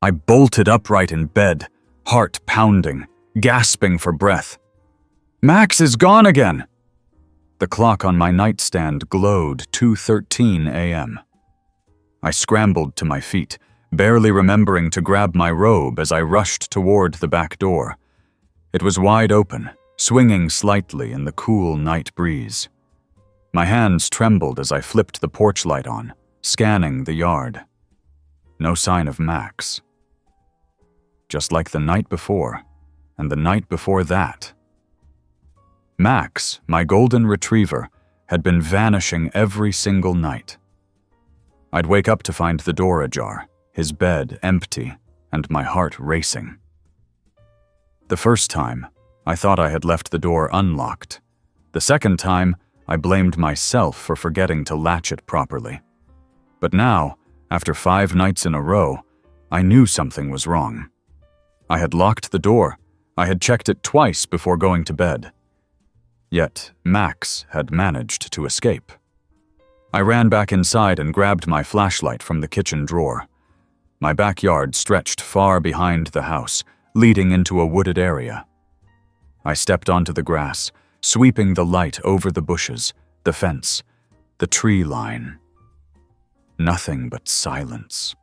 I bolted upright in bed, heart pounding, gasping for breath. "Max is gone again!" The clock on my nightstand glowed 2:13 a.m. I scrambled to my feet, barely remembering to grab my robe as I rushed toward the back door. It was wide open, swinging slightly in the cool night breeze. My hands trembled as I flipped the porch light on, scanning the yard. No sign of Max. Just like the night before, and the night before that. Max, my golden retriever, had been vanishing every single night. I'd wake up to find the door ajar, his bed empty, and my heart racing. The first time, I thought I had left the door unlocked. The second time, I blamed myself for forgetting to latch it properly. But now, after 5 nights in a row, I knew something was wrong. I had locked the door. I had checked it twice before going to bed. Yet, Max had managed to escape. I ran back inside and grabbed my flashlight from the kitchen drawer. My backyard stretched far behind the house, leading into a wooded area. I stepped onto the grass, sweeping the light over the bushes, the fence, the tree line. Nothing but silence.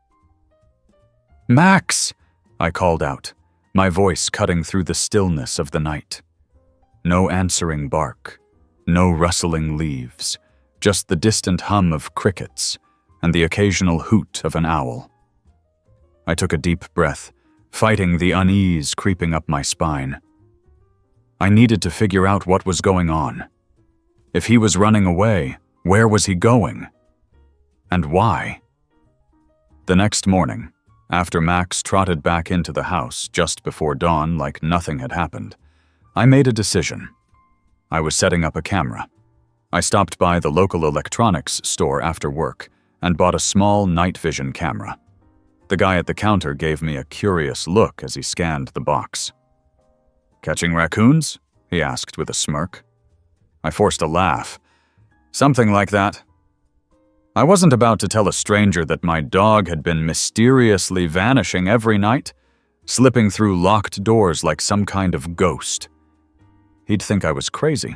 "Max!" I called out, my voice cutting through the stillness of the night. No answering bark, no rustling leaves, just the distant hum of crickets and the occasional hoot of an owl. I took a deep breath, fighting the unease creeping up my spine. I needed to figure out what was going on. If he was running away, where was he going? And why? The next morning, after Max trotted back into the house just before dawn like nothing had happened, I made a decision. I was setting up a camera. I stopped by the local electronics store after work and bought a small night vision camera. The guy at the counter gave me a curious look as he scanned the box. "Catching raccoons?" he asked with a smirk. I forced a laugh. "Something like that." I wasn't about to tell a stranger that my dog had been mysteriously vanishing every night, slipping through locked doors like some kind of ghost. He'd think I was crazy.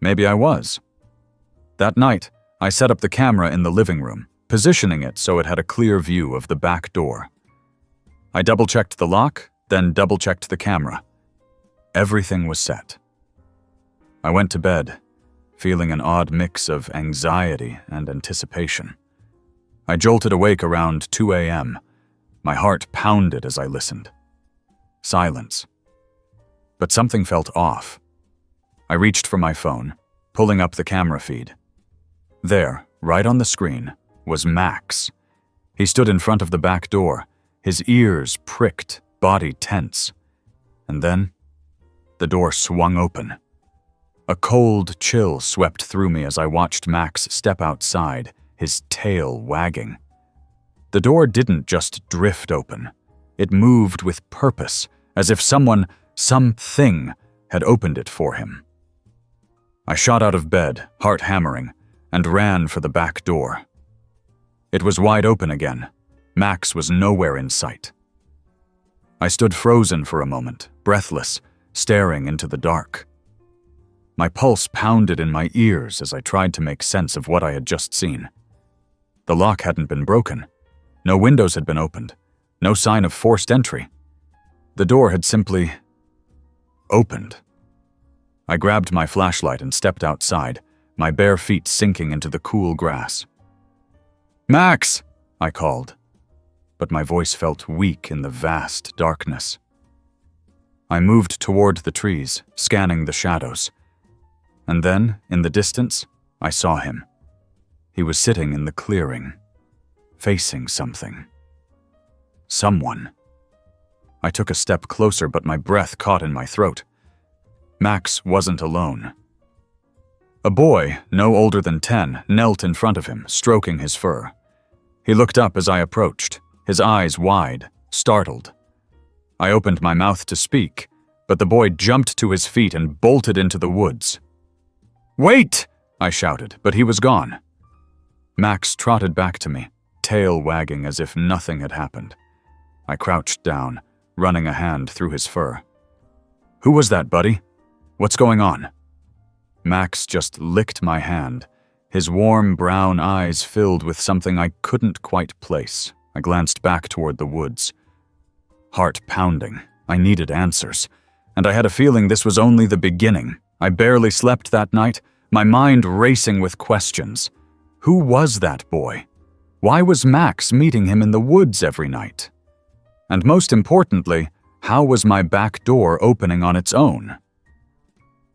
Maybe I was. That night, I set up the camera in the living room, positioning it so it had a clear view of the back door. I double-checked the lock, then double-checked the camera. Everything was set. I went to bed, feeling an odd mix of anxiety and anticipation. I jolted awake around 2 a.m. My heart pounded as I listened. Silence. But something felt off. I reached for my phone, pulling up the camera feed. There, right on the screen, was Max. He stood in front of the back door, his ears pricked, body tense. And then, the door swung open. A cold chill swept through me as I watched Max step outside, his tail wagging. The door didn't just drift open. It moved with purpose, as if something had opened it for him. I shot out of bed, heart hammering, and ran for the back door. It was wide open again. Max was nowhere in sight. I stood frozen for a moment, breathless, staring into the dark. My pulse pounded in my ears as I tried to make sense of what I had just seen. The lock hadn't been broken. No windows had been opened. No sign of forced entry. The door had simply opened. I grabbed my flashlight and stepped outside, my bare feet sinking into the cool grass. "Max!" I called, but my voice felt weak in the vast darkness. I moved toward the trees, scanning the shadows. And then, in the distance, I saw him. He was sitting in the clearing, facing something. Someone. I took a step closer, but my breath caught in my throat. Max wasn't alone. A boy, no older than 10, knelt in front of him, stroking his fur. He looked up as I approached, his eyes wide, startled. I opened my mouth to speak, but the boy jumped to his feet and bolted into the woods. "Wait!" I shouted, but he was gone. Max trotted back to me, tail wagging as if nothing had happened. I crouched down, running a hand through his fur. "Who was that, buddy? What's going on?" Max just licked my hand, his warm brown eyes filled with something I couldn't quite place. I glanced back toward the woods. Heart pounding. I needed answers. And I had a feeling this was only the beginning. I barely slept that night, my mind racing with questions. Who was that boy? Why was Max meeting him in the woods every night? And most importantly, how was my back door opening on its own?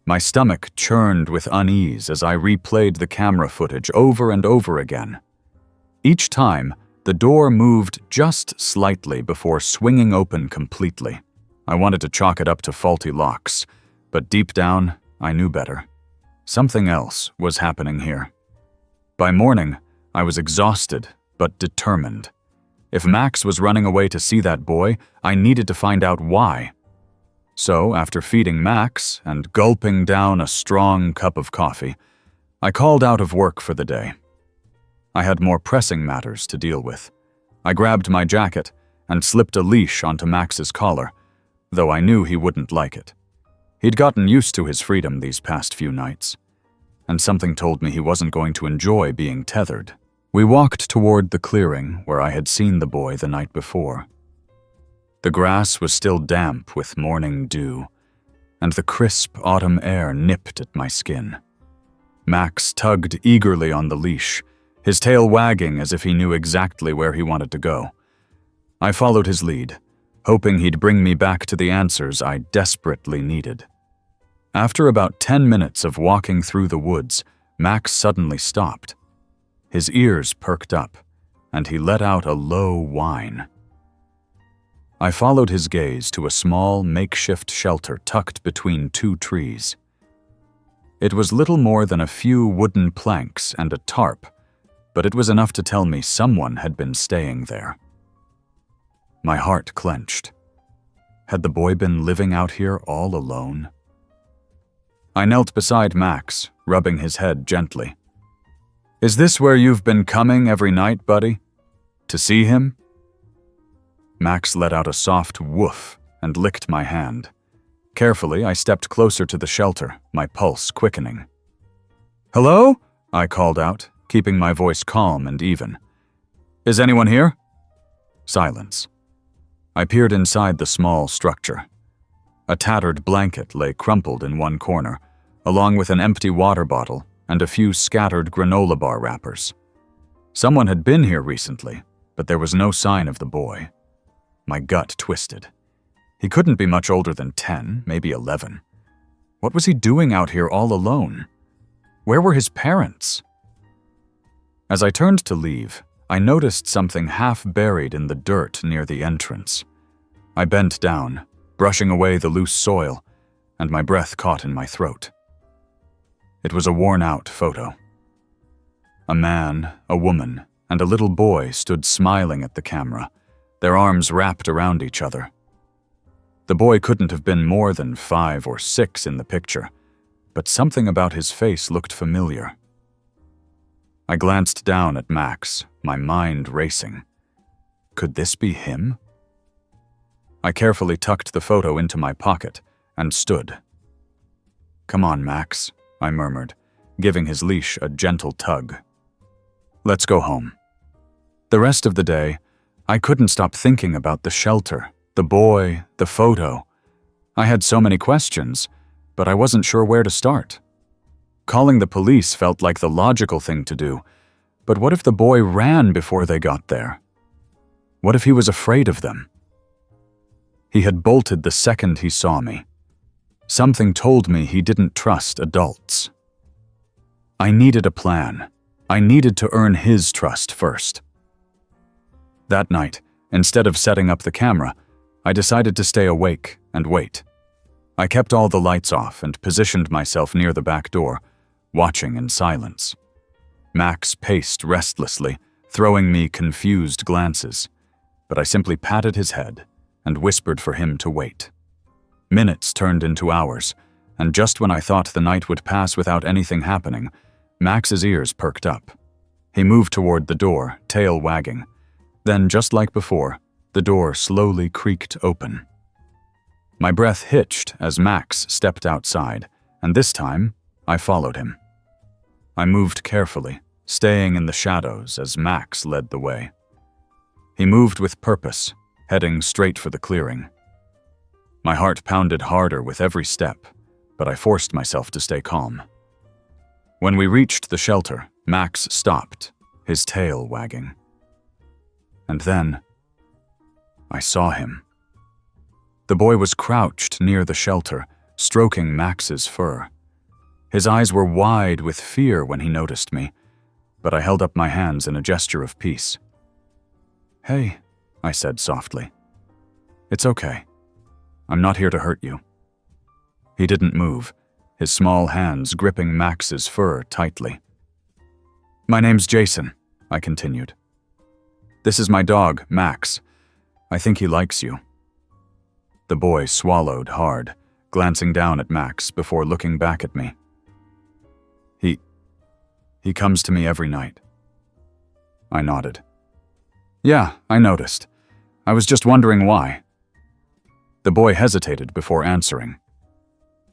My stomach churned with unease as I replayed the camera footage over and over again. Each time, the door moved just slightly before swinging open completely. I wanted to chalk it up to faulty locks, but deep down, I knew better. Something else was happening here. By morning, I was exhausted, but determined. If Max was running away to see that boy, I needed to find out why. So, after feeding Max and gulping down a strong cup of coffee, I called out of work for the day. I had more pressing matters to deal with. I grabbed my jacket and slipped a leash onto Max's collar, though I knew he wouldn't like it. He'd gotten used to his freedom these past few nights, and something told me he wasn't going to enjoy being tethered. We walked toward the clearing where I had seen the boy the night before. The grass was still damp with morning dew, and the crisp autumn air nipped at my skin. Max tugged eagerly on the leash, his tail wagging as if he knew exactly where he wanted to go. I followed his lead, hoping he'd bring me back to the answers I desperately needed. After about 10 minutes of walking through the woods, Max suddenly stopped. His ears perked up, and he let out a low whine. I followed his gaze to a small, makeshift shelter tucked between two trees. It was little more than a few wooden planks and a tarp, but it was enough to tell me someone had been staying there. My heart clenched. Had the boy been living out here all alone? I knelt beside Max, rubbing his head gently. "Is this where you've been coming every night, buddy? To see him?" Max let out a soft woof and licked my hand. Carefully, I stepped closer to the shelter, my pulse quickening. "Hello?" I called out, keeping my voice calm and even. "Is anyone here?" Silence. I peered inside the small structure. A tattered blanket lay crumpled in one corner, along with an empty water bottle and a few scattered granola bar wrappers. Someone had been here recently, but there was no sign of the boy. My gut twisted. He couldn't be much older than 10, maybe 11. What was he doing out here all alone? Where were his parents? As I turned to leave, I noticed something half buried in the dirt near the entrance. I bent down, brushing away the loose soil, and my breath caught in my throat. It was a worn-out photo. A man, a woman, and a little boy stood smiling at the camera, their arms wrapped around each other. The boy couldn't have been more than 5 or 6 in the picture, but something about his face looked familiar. I glanced down at Max, my mind racing. Could this be him? I carefully tucked the photo into my pocket and stood. "Come on, Max," I murmured, giving his leash a gentle tug. "Let's go home." The rest of the day, I couldn't stop thinking about the shelter, the boy, the photo. I had so many questions, but I wasn't sure where to start. Calling the police felt like the logical thing to do, but what if the boy ran before they got there? What if he was afraid of them? He had bolted the second he saw me. Something told me he didn't trust adults. I needed a plan. I needed to earn his trust first. That night, instead of setting up the camera, I decided to stay awake and wait. I kept all the lights off and positioned myself near the back door, watching in silence. Max paced restlessly, throwing me confused glances, but I simply patted his head and whispered for him to wait. Minutes turned into hours, and just when I thought the night would pass without anything happening, Max's ears perked up. He moved toward the door, tail wagging. Then, just like before, The door slowly creaked open. My breath hitched as Max stepped outside, and this time, I followed him. I moved carefully, staying in the shadows as Max led the way. He moved with purpose, heading straight for the clearing. My heart pounded harder with every step, but I forced myself to stay calm. When we reached the shelter, Max stopped, his tail wagging. And then, I saw him. The boy was crouched near the shelter, stroking Max's fur. His eyes were wide with fear when he noticed me, but I held up my hands in a gesture of peace. "Hey," I said softly. "It's okay. I'm not here to hurt you." He didn't move, his small hands gripping Max's fur tightly. "My name's Jason," I continued. "This is my dog, Max. I think he likes you." The boy swallowed hard, glancing down at Max before looking back at me. He comes to me every night." I nodded. "Yeah, I noticed. I was just wondering why." The boy hesitated before answering.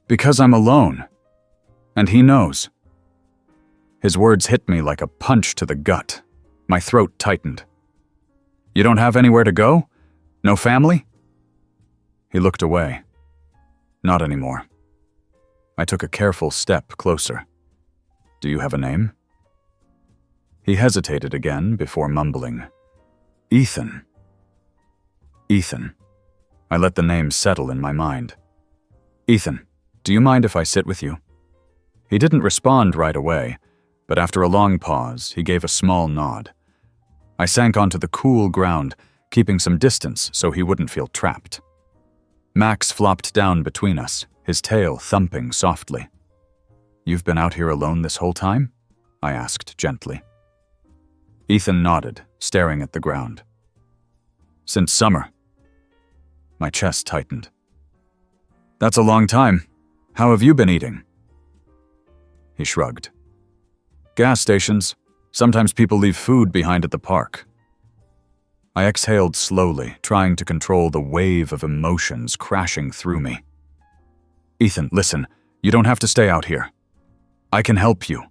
"Because I'm alone. And he knows." His words hit me like a punch to the gut. My throat tightened. "You don't have anywhere to go? No family?" He looked away. "Not anymore." I took a careful step closer. "Do you have a name?" He hesitated again before mumbling. "Ethan." Ethan. I let the name settle in my mind. "Ethan, do you mind if I sit with you?" He didn't respond right away, but after a long pause, he gave a small nod. I sank onto the cool ground, keeping some distance so he wouldn't feel trapped. Max flopped down between us, his tail thumping softly. "You've been out here alone this whole time?" I asked gently. Ethan nodded, staring at the ground. "Since summer." My chest tightened. "That's a long time. How have you been eating?" He shrugged. "Gas stations. Sometimes people leave food behind at the park." I exhaled slowly, trying to control the wave of emotions crashing through me. "Ethan, listen, you don't have to stay out here. I can help you."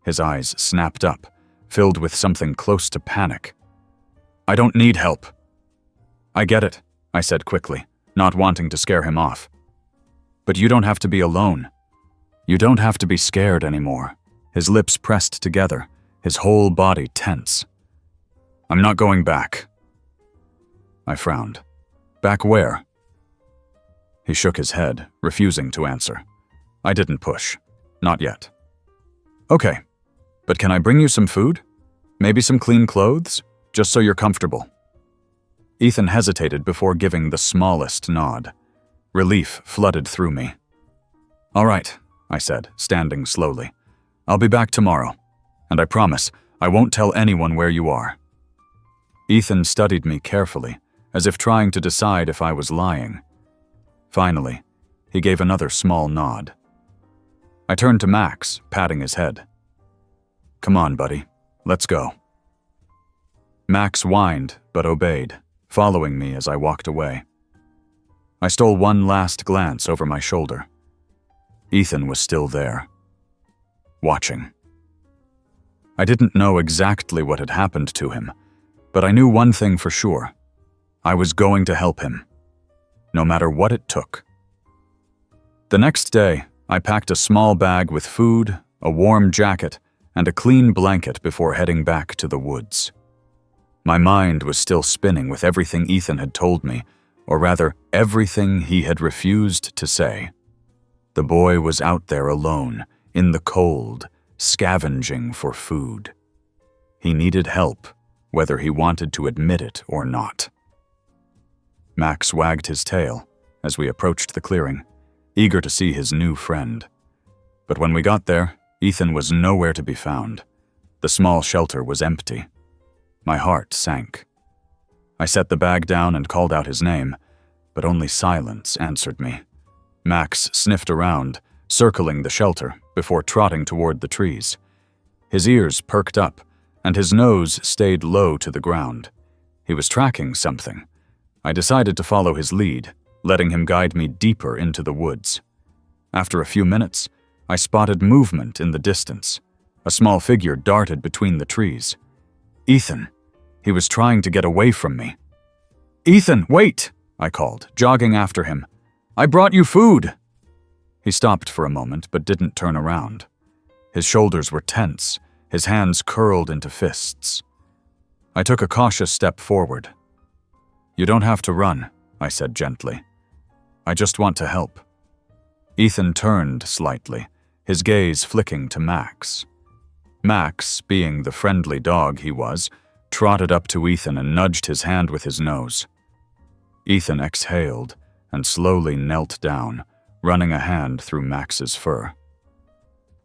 His eyes snapped up, filled with something close to panic. "I don't need help." "I get it," I said quickly, not wanting to scare him off. "But you don't have to be alone. You don't have to be scared anymore." His lips pressed together, his whole body tense. "I'm not going back." I frowned. "Back where?" He shook his head, refusing to answer. I didn't push. Not yet. "Okay, but can I bring you some food? Maybe some clean clothes? Just so you're comfortable." Ethan hesitated before giving the smallest nod. Relief flooded through me. "All right," I said, standing slowly. "I'll be back tomorrow, and I promise I won't tell anyone where you are." Ethan studied me carefully, as if trying to decide if I was lying. Finally, he gave another small nod. I turned to Max, patting his head. "Come on, buddy. Let's go." Max whined, but obeyed, following me as I walked away. I stole one last glance over my shoulder. Ethan was still there, watching. I didn't know exactly what had happened to him, but I knew one thing for sure. I was going to help him, no matter what it took. The next day, I packed a small bag with food, a warm jacket, and a clean blanket before heading back to the woods. My mind was still spinning with everything Ethan had told me, or rather, everything he had refused to say. The boy was out there alone, in the cold, scavenging for food. He needed help, whether he wanted to admit it or not. Max wagged his tail as we approached the clearing, eager to see his new friend. But when we got there, Ethan was nowhere to be found. The small shelter was empty. My heart sank. I set the bag down and called out his name, but only silence answered me. Max sniffed around, circling the shelter before trotting toward the trees. His ears perked up, and his nose stayed low to the ground. He was tracking something. I decided to follow his lead, letting him guide me deeper into the woods. After a few minutes, I spotted movement in the distance. A small figure darted between the trees. Ethan. He was trying to get away from me. "Ethan, wait!" I called, jogging after him. "I brought you food!" He stopped for a moment, but didn't turn around. His shoulders were tense, his hands curled into fists. I took a cautious step forward. "You don't have to run," I said gently. "I just want to help." Ethan turned slightly, his gaze flicking to Max. Max, being the friendly dog he was, trotted up to Ethan and nudged his hand with his nose. Ethan exhaled and slowly knelt down, running a hand through Max's fur.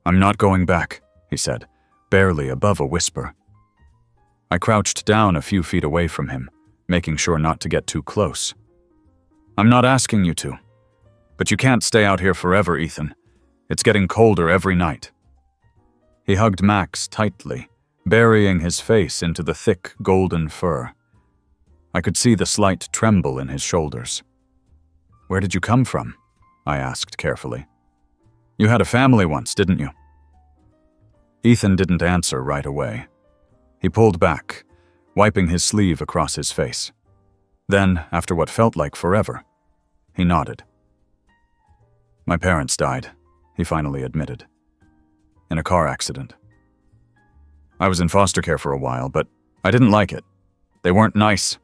"I'm not going back," he said, barely above a whisper. I crouched down a few feet away from him, making sure not to get too close. "I'm not asking you to. But you can't stay out here forever, Ethan. It's getting colder every night." He hugged Max tightly, burying his face into the thick golden fur. I could see the slight tremble in his shoulders. "Where did you come from?" I asked carefully. "You had a family once, didn't you?" Ethan didn't answer right away. He pulled back, wiping his sleeve across his face. Then, after what felt like forever, he nodded. "My parents died," he finally admitted. "In a car accident. I was in foster care for a while, but I didn't like it. They weren't nice."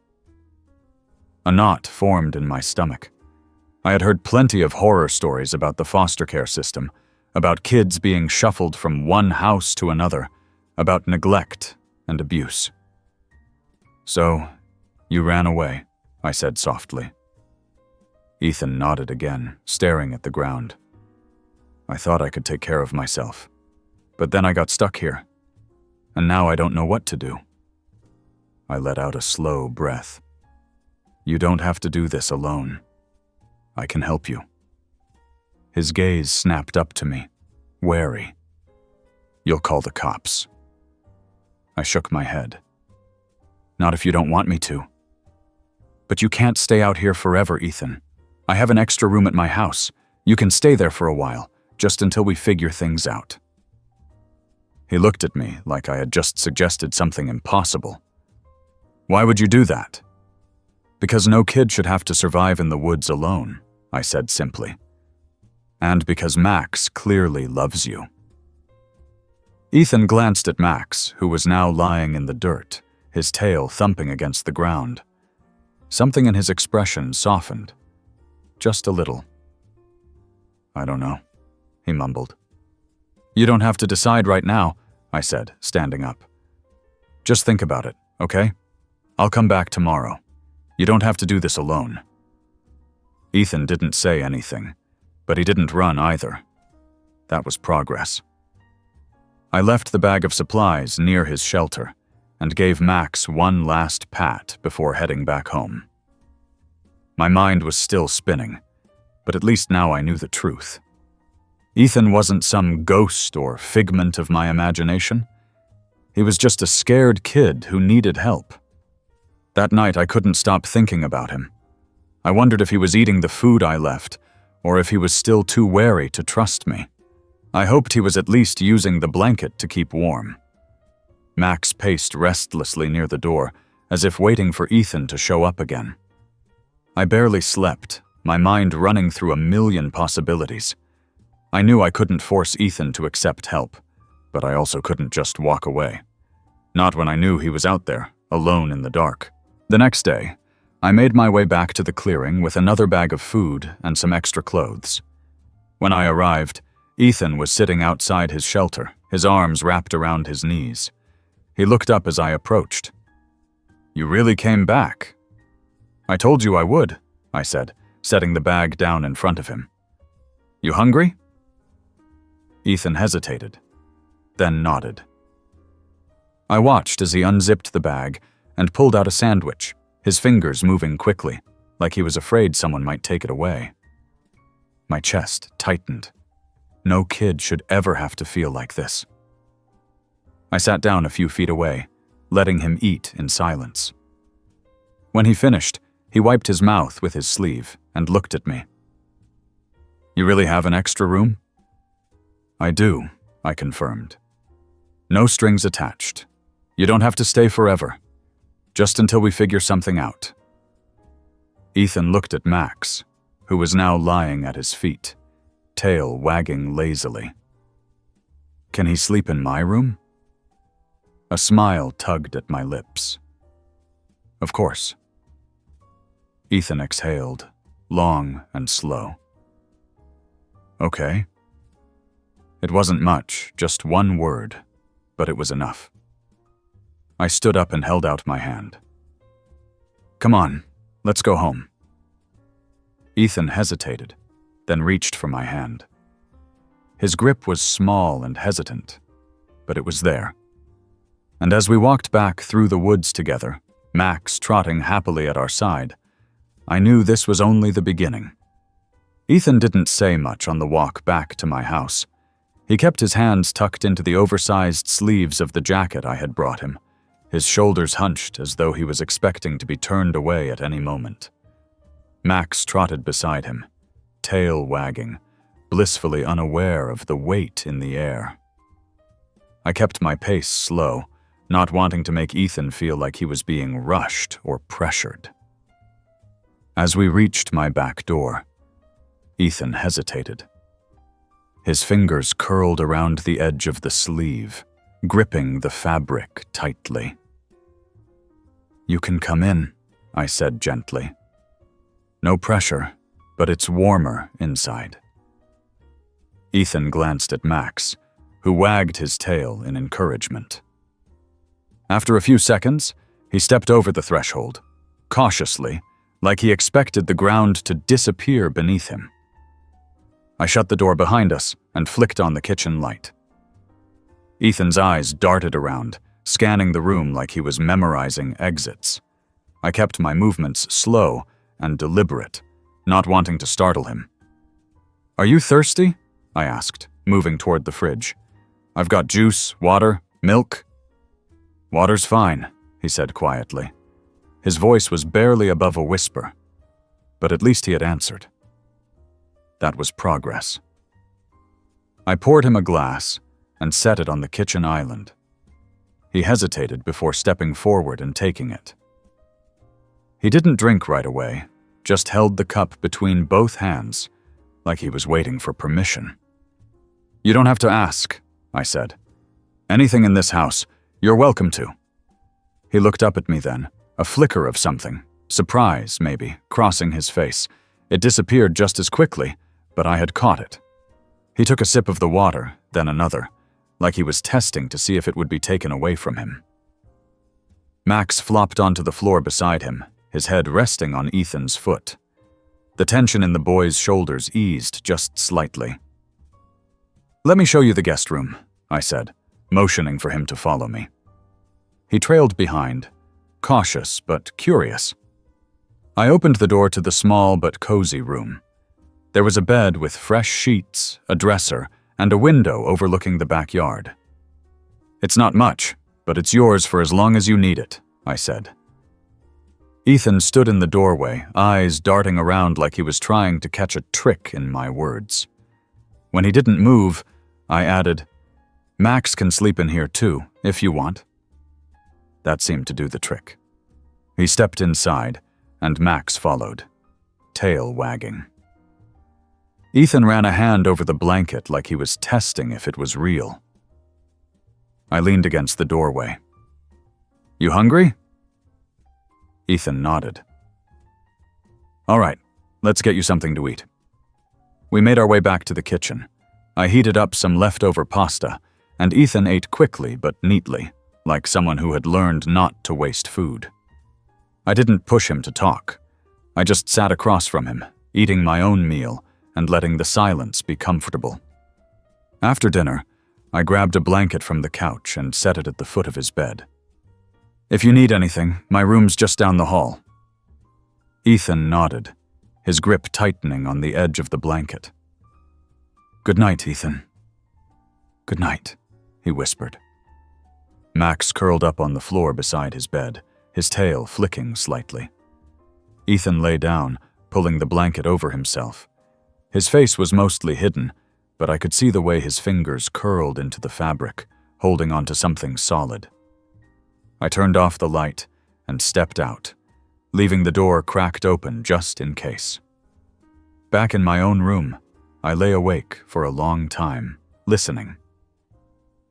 A knot formed in my stomach. I had heard plenty of horror stories about the foster care system, about kids being shuffled from one house to another, about neglect and abuse. "So, you ran away," I said softly. Ethan nodded again, staring at the ground. "I thought I could take care of myself, but then I got stuck here, and now I don't know what to do." I let out a slow breath. "You don't have to do this alone. I can help you." His gaze snapped up to me, wary. "You'll call the cops." I shook my head. "Not if you don't want me to." "But you can't stay out here forever, Ethan. I have an extra room at my house. You can stay there for a while, just until we figure things out." He looked at me like I had just suggested something impossible. "Why would you do that?" "Because no kid should have to survive in the woods alone," I said simply. "And because Max clearly loves you." Ethan glanced at Max, who was now lying in the dirt, his tail thumping against the ground. Something in his expression softened. Just a little. "I don't know," he mumbled. "You don't have to decide right now," I said, standing up. "Just think about it, okay? I'll come back tomorrow. You don't have to do this alone." Ethan didn't say anything, but he didn't run either. That was progress. I left the bag of supplies near his shelter and gave Max one last pat before heading back home. My mind was still spinning, but at least now I knew the truth. Ethan wasn't some ghost or figment of my imagination. He was just a scared kid who needed help. That night I couldn't stop thinking about him. I wondered if he was eating the food I left, or if he was still too wary to trust me. I hoped he was at least using the blanket to keep warm. Max paced restlessly near the door, as if waiting for Ethan to show up again. I barely slept, my mind running through a million possibilities. I knew I couldn't force Ethan to accept help, but I also couldn't just walk away. Not when I knew he was out there, alone in the dark. The next day, I made my way back to the clearing with another bag of food and some extra clothes. When I arrived, Ethan was sitting outside his shelter, his arms wrapped around his knees. He looked up as I approached. "You really came back." "I told you I would," I said, setting the bag down in front of him. "You hungry?" Ethan hesitated, then nodded. I watched as he unzipped the bag and pulled out a sandwich, his fingers moving quickly, like he was afraid someone might take it away. My chest tightened. No kid should ever have to feel like this. I sat down a few feet away, letting him eat in silence. When he finished, he wiped his mouth with his sleeve and looked at me. "You really have an extra room?" "I do," I confirmed. "No strings attached. You don't have to stay forever. Just until we figure something out." Ethan looked at Max, who was now lying at his feet, tail wagging lazily. "Can he sleep in my room?" A smile tugged at my lips. "Of course." Ethan exhaled, long and slow. "Okay." It wasn't much, just one word, but it was enough. I stood up and held out my hand. "Come on, let's go home." Ethan hesitated, then reached for my hand. His grip was small and hesitant, but it was there. And as we walked back through the woods together, Max trotting happily at our side, I knew this was only the beginning. Ethan didn't say much on the walk back to my house. He kept his hands tucked into the oversized sleeves of the jacket I had brought him, his shoulders hunched as though he was expecting to be turned away at any moment. Max trotted beside him, tail wagging, blissfully unaware of the weight in the air. I kept my pace slow, not wanting to make Ethan feel like he was being rushed or pressured. As we reached my back door, Ethan hesitated. His fingers curled around the edge of the sleeve, gripping the fabric tightly. "You can come in," I said gently. "No pressure, but it's warmer inside." Ethan glanced at Max, who wagged his tail in encouragement. After a few seconds, he stepped over the threshold, cautiously, like he expected the ground to disappear beneath him. I shut the door behind us and flicked on the kitchen light. Ethan's eyes darted around, scanning the room like he was memorizing exits. I kept my movements slow and deliberate, not wanting to startle him. "Are you thirsty?" I asked, moving toward the fridge. "I've got juice, water, milk." "Water's fine," he said quietly. His voice was barely above a whisper, but at least he had answered. That was progress. I poured him a glass and set it on the kitchen island. He hesitated before stepping forward and taking it. He didn't drink right away, just held the cup between both hands, like he was waiting for permission. "You don't have to ask," I said. "Anything in this house, you're welcome to." He looked up at me then, a flicker of something, surprise maybe, crossing his face. It disappeared just as quickly, but I had caught it. He took a sip of the water, then another, like he was testing to see if it would be taken away from him. Max flopped onto the floor beside him, his head resting on Ethan's foot. The tension in the boy's shoulders eased just slightly. "Let me show you the guest room," I said, motioning for him to follow me. He trailed behind, cautious but curious. I opened the door to the small but cozy room. There was a bed with fresh sheets, a dresser, and a window overlooking the backyard. "It's not much, but it's yours for as long as you need it," I said. Ethan stood in the doorway, eyes darting around like he was trying to catch a trick in my words. When he didn't move, I added, "Max can sleep in here too, if you want." That seemed to do the trick. He stepped inside, and Max followed, tail wagging. Ethan ran a hand over the blanket like he was testing if it was real. I leaned against the doorway. "You hungry?" Ethan nodded. "All right, let's get you something to eat." We made our way back to the kitchen. I heated up some leftover pasta, and Ethan ate quickly but neatly, like someone who had learned not to waste food. I didn't push him to talk. I just sat across from him, eating my own meal and letting the silence be comfortable. After dinner, I grabbed a blanket from the couch and set it at the foot of his bed. "If you need anything, my room's just down the hall." Ethan nodded, his grip tightening on the edge of the blanket. "Good night, Ethan." "Good night," he whispered. Max curled up on the floor beside his bed, his tail flicking slightly. Ethan lay down, pulling the blanket over himself. His face was mostly hidden, but I could see the way his fingers curled into the fabric, holding onto something solid. I turned off the light and stepped out, leaving the door cracked open just in case. Back in my own room, I lay awake for a long time, listening.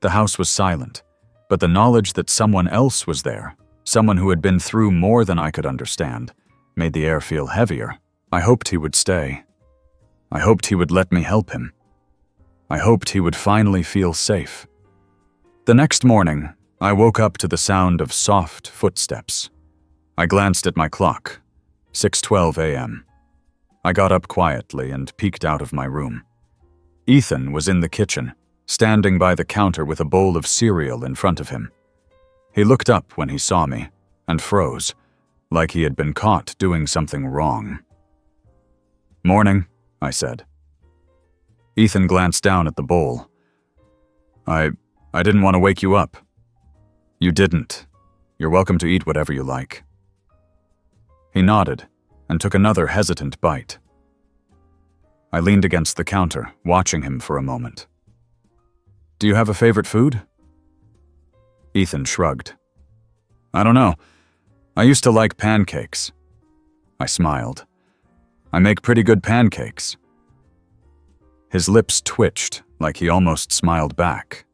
The house was silent, but the knowledge that someone else was there, someone who had been through more than I could understand, made the air feel heavier. I hoped he would stay. I hoped he would let me help him. I hoped he would finally feel safe. The next morning, I woke up to the sound of soft footsteps. I glanced at my clock, 6:12 a.m. I got up quietly and peeked out of my room. Ethan was in the kitchen, standing by the counter with a bowl of cereal in front of him. He looked up when he saw me and froze, like he had been caught doing something wrong. "Morning," I said. Ethan glanced down at the bowl. I didn't want to wake you up." "You didn't. You're welcome to eat whatever you like." He nodded and took another hesitant bite. I leaned against the counter, watching him for a moment. "Do you have a favorite food?" Ethan shrugged. "I don't know. I used to like pancakes." I smiled. "I make pretty good pancakes." His lips twitched, like he almost smiled back.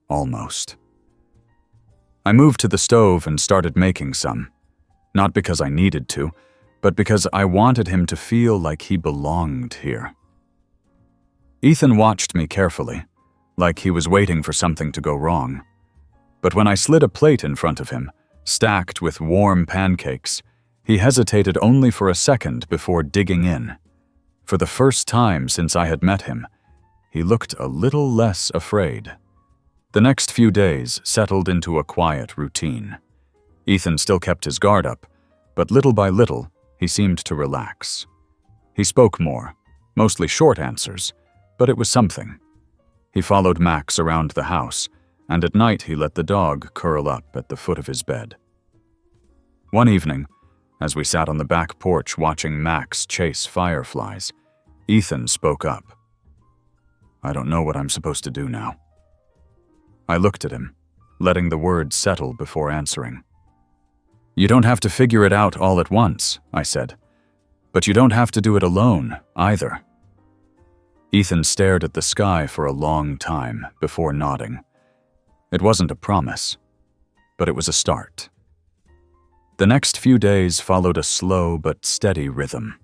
Almost. I moved to the stove and started making some, not because I needed to, but because I wanted him to feel like he belonged here. Ethan watched me carefully, like he was waiting for something to go wrong. But when I slid a plate in front of him, stacked with warm pancakes, he hesitated only for a second before digging in. For the first time since I had met him, he looked a little less afraid. The next few days settled into a quiet routine. Ethan still kept his guard up, but little by little, he seemed to relax. He spoke more, mostly short answers, but it was something. He followed Max around the house, and at night he let the dog curl up at the foot of his bed. One evening, as we sat on the back porch watching Max chase fireflies, Ethan spoke up. "I don't know what I'm supposed to do now." I looked at him, letting the words settle before answering. "You don't have to figure it out all at once," I said. "But you don't have to do it alone, either." Ethan stared at the sky for a long time before nodding. It wasn't a promise, but it was a start. The next few days followed a slow but steady rhythm.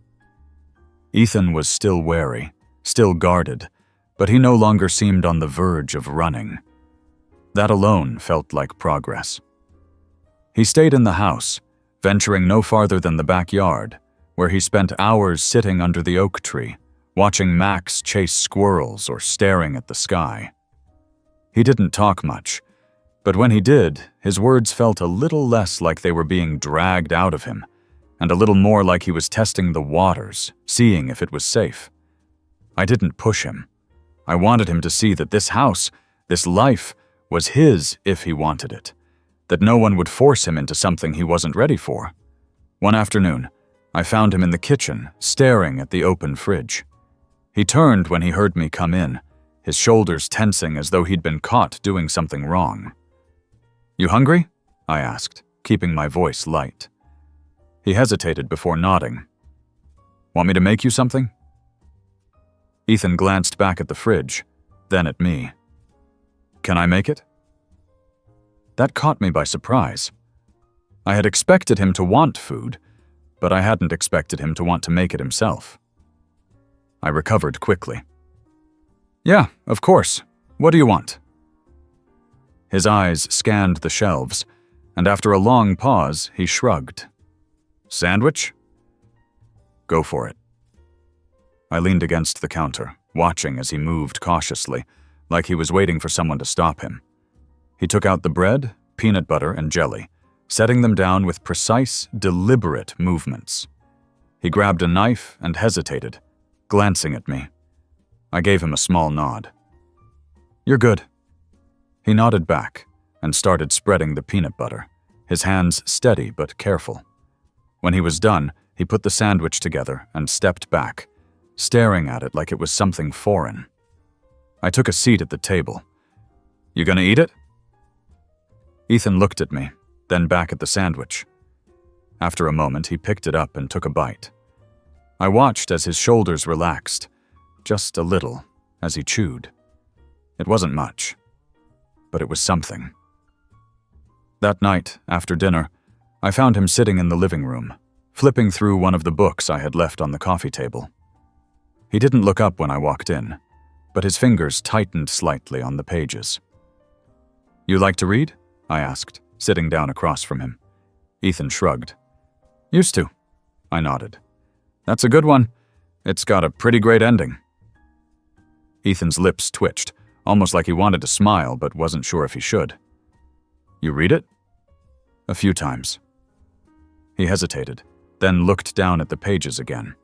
Ethan was still wary, still guarded, but he no longer seemed on the verge of running. That alone felt like progress. He stayed in the house, venturing no farther than the backyard, where he spent hours sitting under the oak tree, watching Max chase squirrels or staring at the sky. He didn't talk much, but when he did, his words felt a little less like they were being dragged out of him, and a little more like he was testing the waters, seeing if it was safe. I didn't push him. I wanted him to see that this house, this life, was his if he wanted it, that no one would force him into something he wasn't ready for. One afternoon, I found him in the kitchen, staring at the open fridge. He turned when he heard me come in, his shoulders tensing as though he'd been caught doing something wrong. "You hungry?" I asked, keeping my voice light. He hesitated before nodding. "Want me to make you something?" Ethan glanced back at the fridge, then at me. "Can I make it?" That caught me by surprise. I had expected him to want food, but I hadn't expected him to want to make it himself. I recovered quickly. "Yeah, of course. What do you want?" His eyes scanned the shelves, and after a long pause, he shrugged. "Sandwich?" "Go for it." I leaned against the counter, watching as he moved cautiously, like he was waiting for someone to stop him. He took out the bread, peanut butter, and jelly, setting them down with precise, deliberate movements. He grabbed a knife and hesitated, glancing at me. I gave him a small nod. "You're good." He nodded back and started spreading the peanut butter, his hands steady but careful. When he was done, he put the sandwich together and stepped back, staring at it like it was something foreign. I took a seat at the table. "You gonna eat it?" Ethan looked at me, then back at the sandwich. After a moment, he picked it up and took a bite. I watched as his shoulders relaxed, just a little, as he chewed. It wasn't much, but it was something. That night, after dinner, I found him sitting in the living room, flipping through one of the books I had left on the coffee table. He didn't look up when I walked in, but his fingers tightened slightly on the pages. "You like to read?" I asked, sitting down across from him. Ethan shrugged. "Used to." I nodded. "That's a good one. It's got a pretty great ending." Ethan's lips twitched, almost like he wanted to smile but wasn't sure if he should. "You read it?" "A few times." He hesitated, then looked down at the pages again.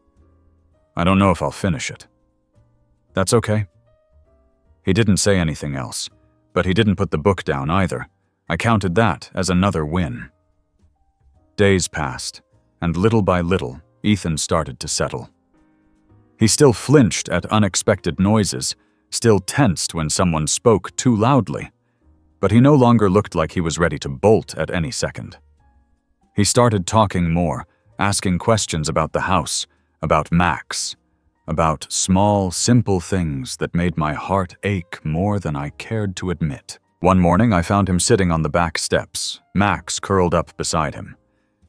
"I don't know if I'll finish it." "That's okay." He didn't say anything else, but he didn't put the book down either. I counted that as another win. Days passed, and little by little, Ethan started to settle. He still flinched at unexpected noises, still tensed when someone spoke too loudly, but he no longer looked like he was ready to bolt at any second. He started talking more, asking questions about the house, about Max, about small, simple things that made my heart ache more than I cared to admit. One morning, I found him sitting on the back steps, Max curled up beside him.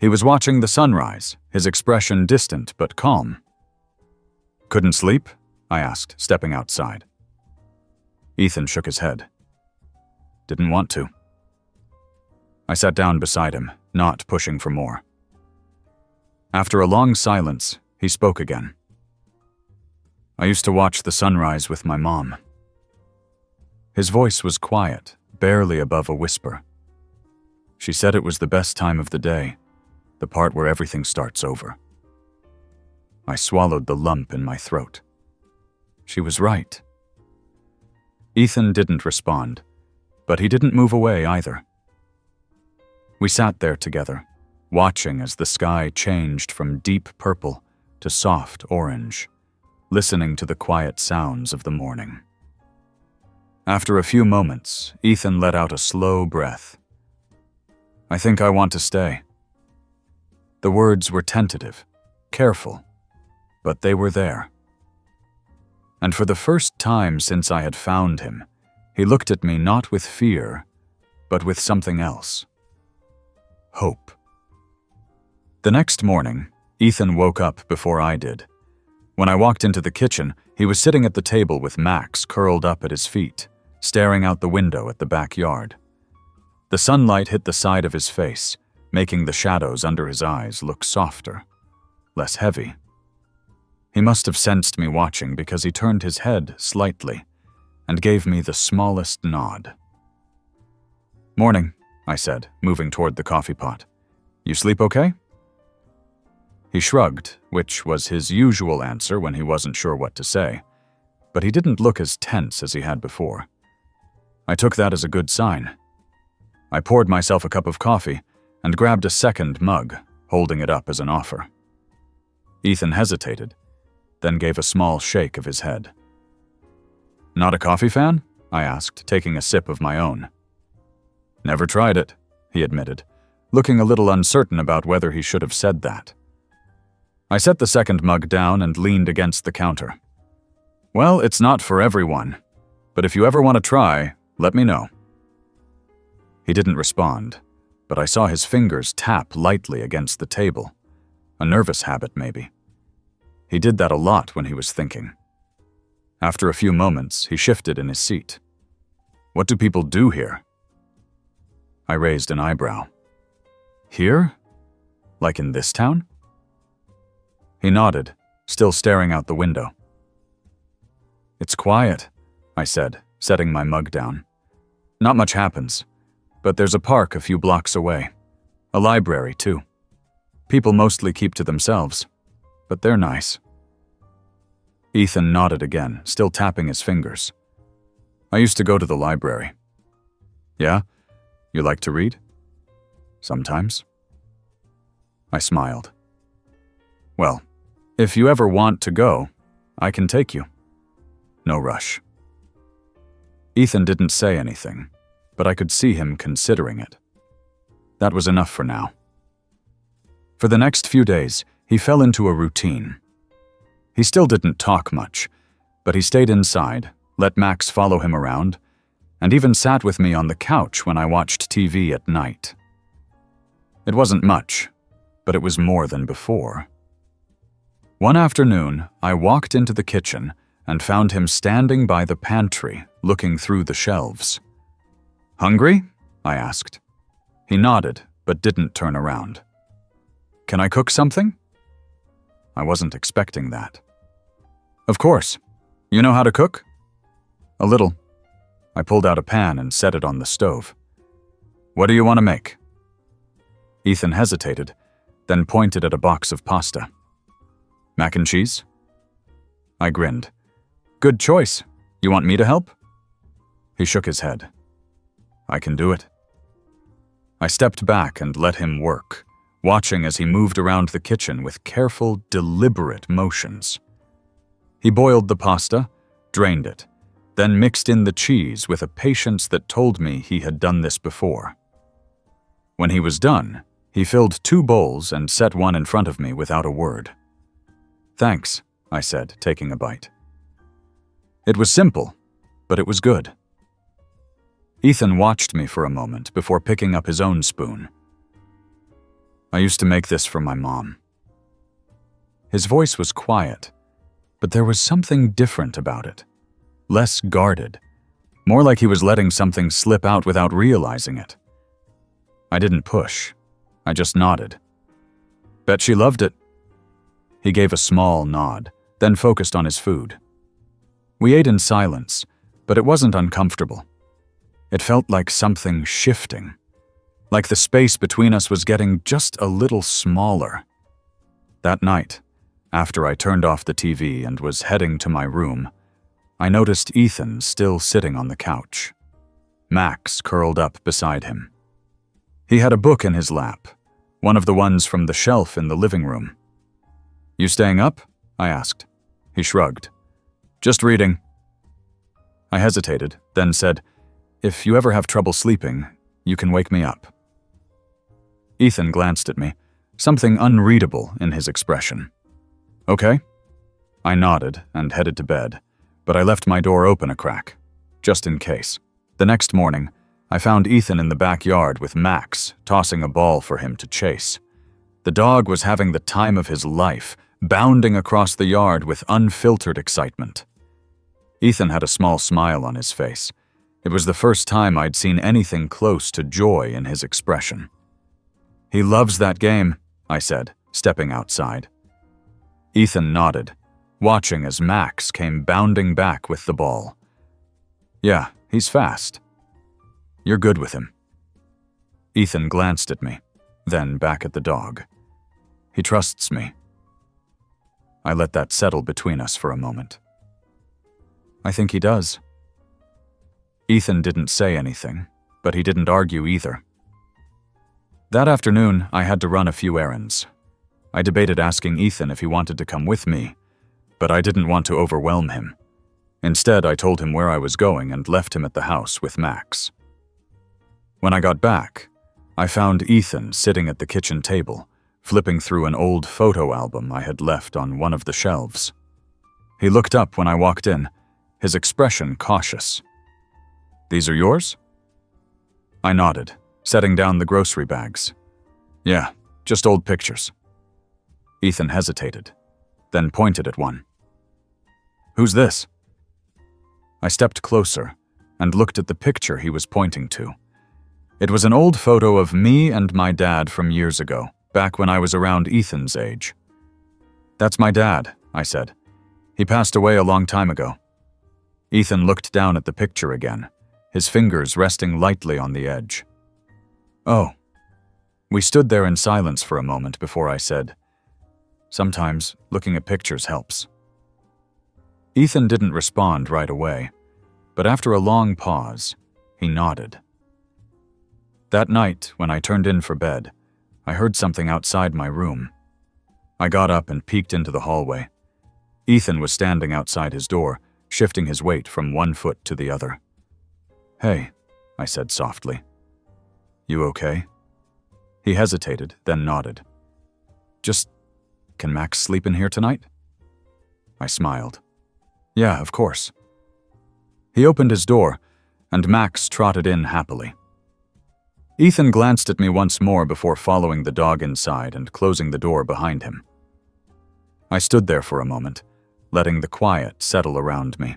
He was watching the sunrise, his expression distant but calm. "Couldn't sleep?" I asked, stepping outside. Ethan shook his head. "Didn't want to." I sat down beside him, not pushing for more. After a long silence, he spoke again. "I used to watch the sunrise with my mom." His voice was quiet, barely above a whisper. "She said it was the best time of the day, the part where everything starts over." I swallowed the lump in my throat. She was right. Ethan didn't respond, but he didn't move away either. We sat there together, watching as the sky changed from deep purple to soft orange, listening to the quiet sounds of the morning. After a few moments, Ethan let out a slow breath. "I think I want to stay." The words were tentative, careful, but they were there. And for the first time since I had found him, he looked at me not with fear, but with something else. Hope. The next morning, Ethan woke up before I did. When I walked into the kitchen, he was sitting at the table with Max curled up at his feet, staring out the window at the backyard. The sunlight hit the side of his face, making the shadows under his eyes look softer, less heavy. He must have sensed me watching because he turned his head slightly and gave me the smallest nod. "Morning," I said, moving toward the coffee pot. "You sleep okay?" He shrugged, which was his usual answer when he wasn't sure what to say, but he didn't look as tense as he had before. I took that as a good sign. I poured myself a cup of coffee and grabbed a second mug, holding it up as an offer. Ethan hesitated, then gave a small shake of his head. "Not a coffee fan?" I asked, taking a sip of my own. "Never tried it," he admitted, looking a little uncertain about whether he should have said that. I set the second mug down and leaned against the counter. "Well, it's not for everyone, but if you ever want to try, let me know." He didn't respond, but I saw his fingers tap lightly against the table. A nervous habit, maybe. He did that a lot when he was thinking. After a few moments, he shifted in his seat. "What do people do here?" I raised an eyebrow. "Here? Like in this town?" He nodded, still staring out the window. "It's quiet," I said, setting my mug down. "Not much happens, but there's a park a few blocks away. A library, too. People mostly keep to themselves, but they're nice." Ethan nodded again, still tapping his fingers. "I used to go to the library." "Yeah? You like to read?" "Sometimes." I smiled. Well, if you ever want to go, I can take you. No rush. Ethan didn't say anything, but I could see him considering it. That was enough for now. For the next few days, he fell into a routine. He still didn't talk much, but he stayed inside, let Max follow him around, and even sat with me on the couch when I watched TV at night. It wasn't much, but it was more than before. One afternoon, I walked into the kitchen and found him standing by the pantry, looking through the shelves. "Hungry?" I asked. He nodded, but didn't turn around. "Can I cook something?" I wasn't expecting that. "Of course. You know how to cook?" "A little." I pulled out a pan and set it on the stove. "What do you want to make?" Ethan hesitated, then pointed at a box of pasta. "Mac and cheese?" I grinned. "Good choice. You want me to help?" He shook his head. "I can do it." I stepped back and let him work, watching as he moved around the kitchen with careful, deliberate motions. He boiled the pasta, drained it, then mixed in the cheese with a patience that told me he had done this before. When he was done, he filled 2 bowls and set one in front of me without a word. "Thanks," I said, taking a bite. It was simple, but it was good. Ethan watched me for a moment before picking up his own spoon. "I used to make this for my mom." His voice was quiet, but there was something different about it. Less guarded, more like he was letting something slip out without realizing it. I didn't push. I just nodded. "Bet she loved it." He gave a small nod, then focused on his food. We ate in silence, but it wasn't uncomfortable. It felt like something shifting, like the space between us was getting just a little smaller. That night, after I turned off the TV and was heading to my room, I noticed Ethan still sitting on the couch. Max curled up beside him. He had a book in his lap, one of the ones from the shelf in the living room. "You staying up?" I asked. He shrugged. "Just reading." I hesitated, then said, "If you ever have trouble sleeping, you can wake me up." Ethan glanced at me, something unreadable in his expression. "Okay." I nodded and headed to bed, but I left my door open a crack, just in case. The next morning, I found Ethan in the backyard with Max, tossing a ball for him to chase. The dog was having the time of his life, bounding across the yard with unfiltered excitement. Ethan had a small smile on his face. It was the first time I'd seen anything close to joy in his expression. "He loves that game," I said, stepping outside. Ethan nodded, watching as Max came bounding back with the ball. "Yeah, he's fast." "You're good with him." Ethan glanced at me, then back at the dog. "He trusts me." I let that settle between us for a moment. "I think he does." Ethan didn't say anything, but he didn't argue either. That afternoon, I had to run a few errands. I debated asking Ethan if he wanted to come with me, but I didn't want to overwhelm him. Instead, I told him where I was going and left him at the house with Max. When I got back, I found Ethan sitting at the kitchen table, flipping through an old photo album I had left on one of the shelves. He looked up when I walked in, his expression cautious. "These are yours?" I nodded, setting down the grocery bags. "Yeah, just old pictures." Ethan hesitated, then pointed at one. "Who's this?" I stepped closer and looked at the picture he was pointing to. It was an old photo of me and my dad from years ago, back when I was around Ethan's age. "That's my dad," I said. "He passed away a long time ago." Ethan looked down at the picture again, his fingers resting lightly on the edge. "Oh." We stood there in silence for a moment before I said, "Sometimes looking at pictures helps." Ethan didn't respond right away, but after a long pause, he nodded. That night, when I turned in for bed, I heard something outside my room. I got up and peeked into the hallway. Ethan was standing outside his door, shifting his weight from one foot to the other. "Hey," I said softly. "You okay?" He hesitated, then nodded. Can Max sleep in here tonight?" I smiled. "Yeah, of course." He opened his door, and Max trotted in happily. Ethan glanced at me once more before following the dog inside and closing the door behind him. I stood there for a moment, letting the quiet settle around me.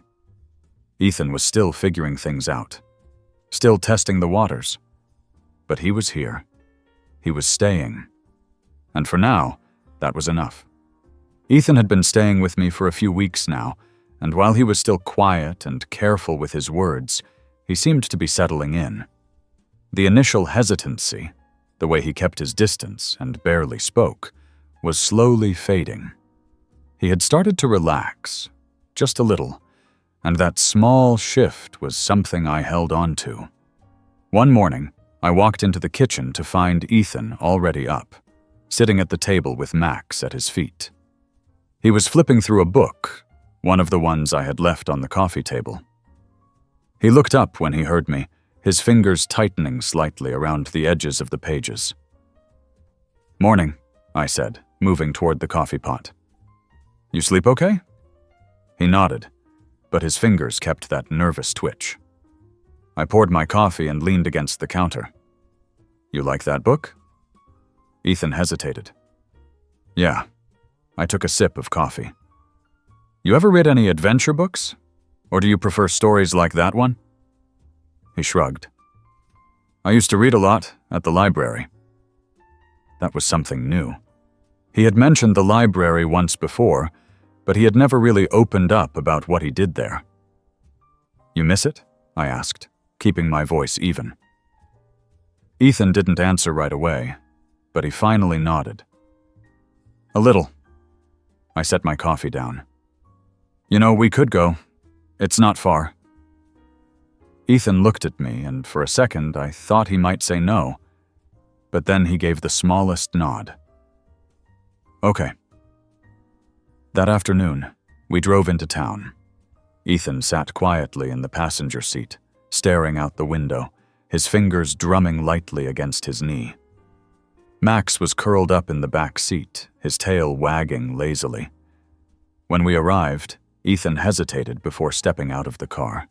Ethan was still figuring things out, still testing the waters. But he was here. He was staying. And for now, that was enough. Ethan had been staying with me for a few weeks now, and while he was still quiet and careful with his words, he seemed to be settling in. The initial hesitancy, the way he kept his distance and barely spoke, was slowly fading. He had started to relax, just a little, and that small shift was something I held on to. One morning, I walked into the kitchen to find Ethan already up, sitting at the table with Max at his feet. He was flipping through a book, one of the ones I had left on the coffee table. He looked up when he heard me, his fingers tightening slightly around the edges of the pages. "Morning," I said, moving toward the coffee pot. "You sleep okay?" He nodded, but his fingers kept that nervous twitch. I poured my coffee and leaned against the counter. "You like that book?" Ethan hesitated. "Yeah." I took a sip of coffee. "You ever read any adventure books? Or do you prefer stories like that one?" He shrugged. "I used to read a lot at the library." That was something new. He had mentioned the library once before, but he had never really opened up about what he did there. "You miss it?" I asked, keeping my voice even. Ethan didn't answer right away, but he finally nodded. "A little." I set my coffee down. "You know, we could go. It's not far." Ethan looked at me, and for a second I thought he might say no, but then he gave the smallest nod. "Okay." That afternoon, we drove into town. Ethan sat quietly in the passenger seat, staring out the window, his fingers drumming lightly against his knee. Max was curled up in the back seat, his tail wagging lazily. When we arrived, Ethan hesitated before stepping out of the car.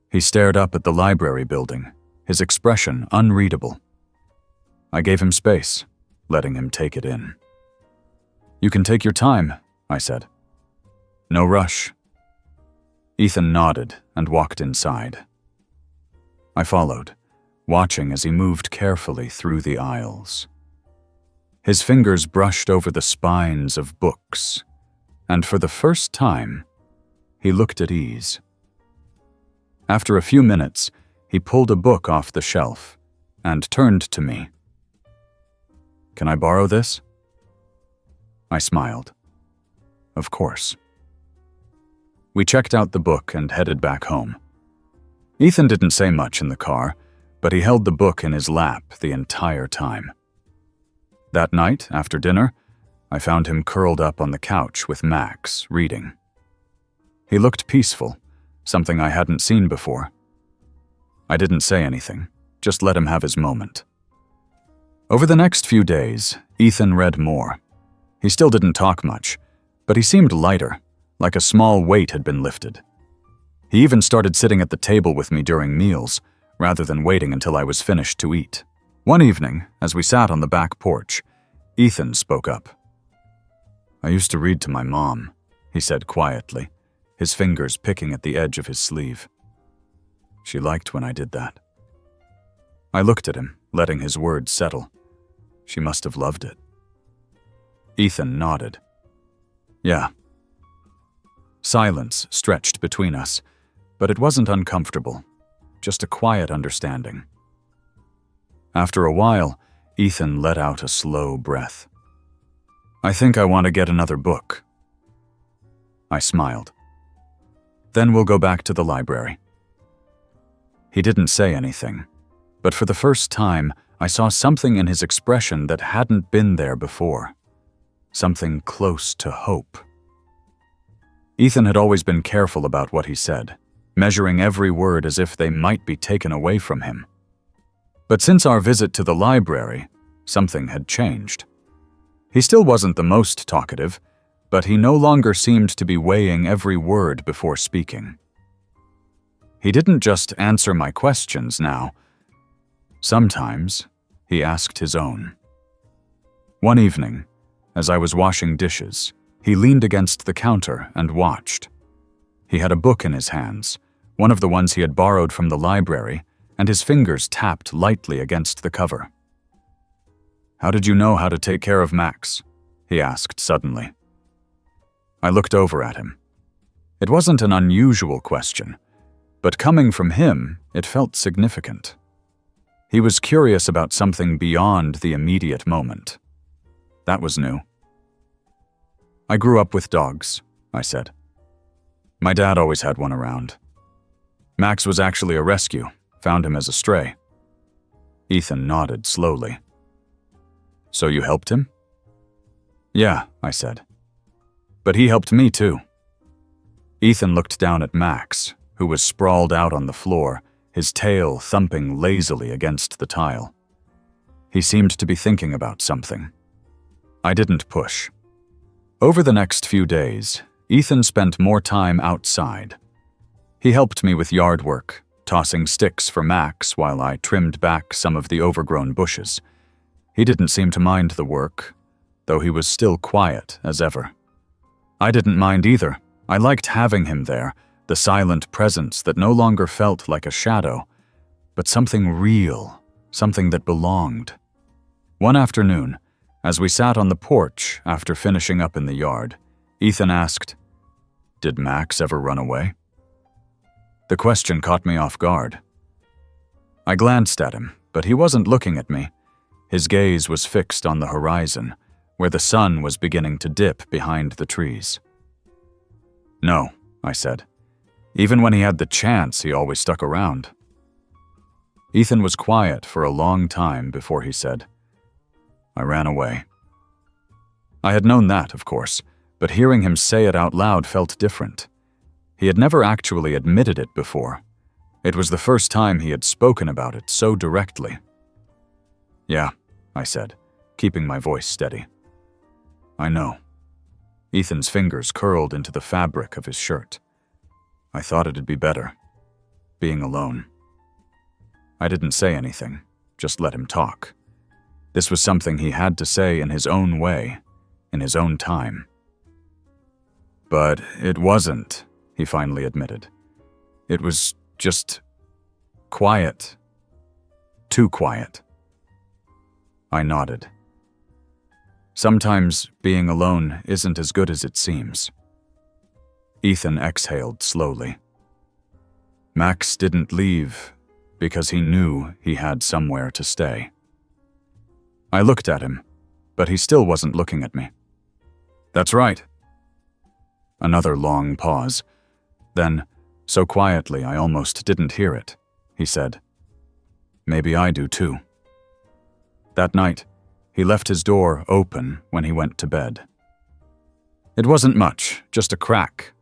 He stared up at the library building, his expression unreadable. I gave him space, letting him take it in. "You can take your time," I said. "No rush." Ethan nodded and walked inside. I followed, watching as he moved carefully through the aisles. His fingers brushed over the spines of books, and for the first time, he looked at ease. After a few minutes, he pulled a book off the shelf and turned to me. "Can I borrow this?" I smiled. "Of course." We checked out the book and headed back home. Ethan didn't say much in the car, but he held the book in his lap the entire time. That night, after dinner, I found him curled up on the couch with Max, reading. He looked peaceful, something I hadn't seen before. I didn't say anything, just let him have his moment. Over the next few days, Ethan read more. He still didn't talk much, but he seemed lighter, like a small weight had been lifted. He even started sitting at the table with me during meals, rather than waiting until I was finished to eat. One evening, as we sat on the back porch, Ethan spoke up. "I used to read to my mom," he said quietly, his fingers picking at the edge of his sleeve. "She liked when I did that." I looked at him, letting his words settle. She must have loved it. Ethan nodded. "Yeah." Silence stretched between us, but it wasn't uncomfortable, just a quiet understanding. After a while, Ethan let out a slow breath. "I think I want to get another book." I smiled. "Then we'll go back to the library." He didn't say anything, but for the first time, I saw something in his expression that hadn't been there before. something close to hope. Ethan had always been careful about what he said, measuring every word as if they might be taken away from him. But since our visit to the library, something had changed. He still wasn't the most talkative, but he no longer seemed to be weighing every word before speaking. He didn't just answer my questions now. Sometimes, he asked his own. One evening, as I was washing dishes, he leaned against the counter and watched. He had a book in his hands, one of the ones he had borrowed from the library, and his fingers tapped lightly against the cover. "How did you know how to take care of Max?" he asked suddenly. I looked over at him. It wasn't an unusual question, but coming from him, it felt significant. He was curious about something beyond the immediate moment. That was new. "I grew up with dogs," I said. "My dad always had one around. Max was actually a rescue, found him as a stray." Ethan nodded slowly. "So you helped him?" "Yeah," I said. "But he helped me too." Ethan looked down at Max, who was sprawled out on the floor, his tail thumping lazily against the tile. He seemed to be thinking about something. I didn't push. Over the next few days, Ethan spent more time outside. He helped me with yard work, tossing sticks for Max while I trimmed back some of the overgrown bushes. He didn't seem to mind the work, though he was still quiet as ever. I didn't mind either. I liked having him there, the silent presence that no longer felt like a shadow, but something real, something that belonged. One afternoon, as we sat on the porch after finishing up in the yard, Ethan asked, "Did Max ever run away?" The question caught me off guard. I glanced at him, but he wasn't looking at me. His gaze was fixed on the horizon, where the sun was beginning to dip behind the trees. "No," I said. "Even when he had the chance, he always stuck around." Ethan was quiet for a long time before he said, "I ran away." I had known that, of course, but hearing him say it out loud felt different. He had never actually admitted it before. It was the first time he had spoken about it so directly. "Yeah," I said, keeping my voice steady. "I know." Ethan's fingers curled into the fabric of his shirt. "I thought it'd be better, being alone." I didn't say anything, just let him talk. This was something he had to say in his own way, in his own time. "But it wasn't," he finally admitted. "It was just quiet. Too quiet." I nodded. Sometimes being alone isn't as good as it seems. Ethan exhaled slowly. Max didn't leave because he knew he had somewhere to stay. I looked at him, but he still wasn't looking at me. "That's right." Another long pause. Then, so quietly I almost didn't hear it, he said, "Maybe I do too." That night, he left his door open when he went to bed. It wasn't much, just a crack,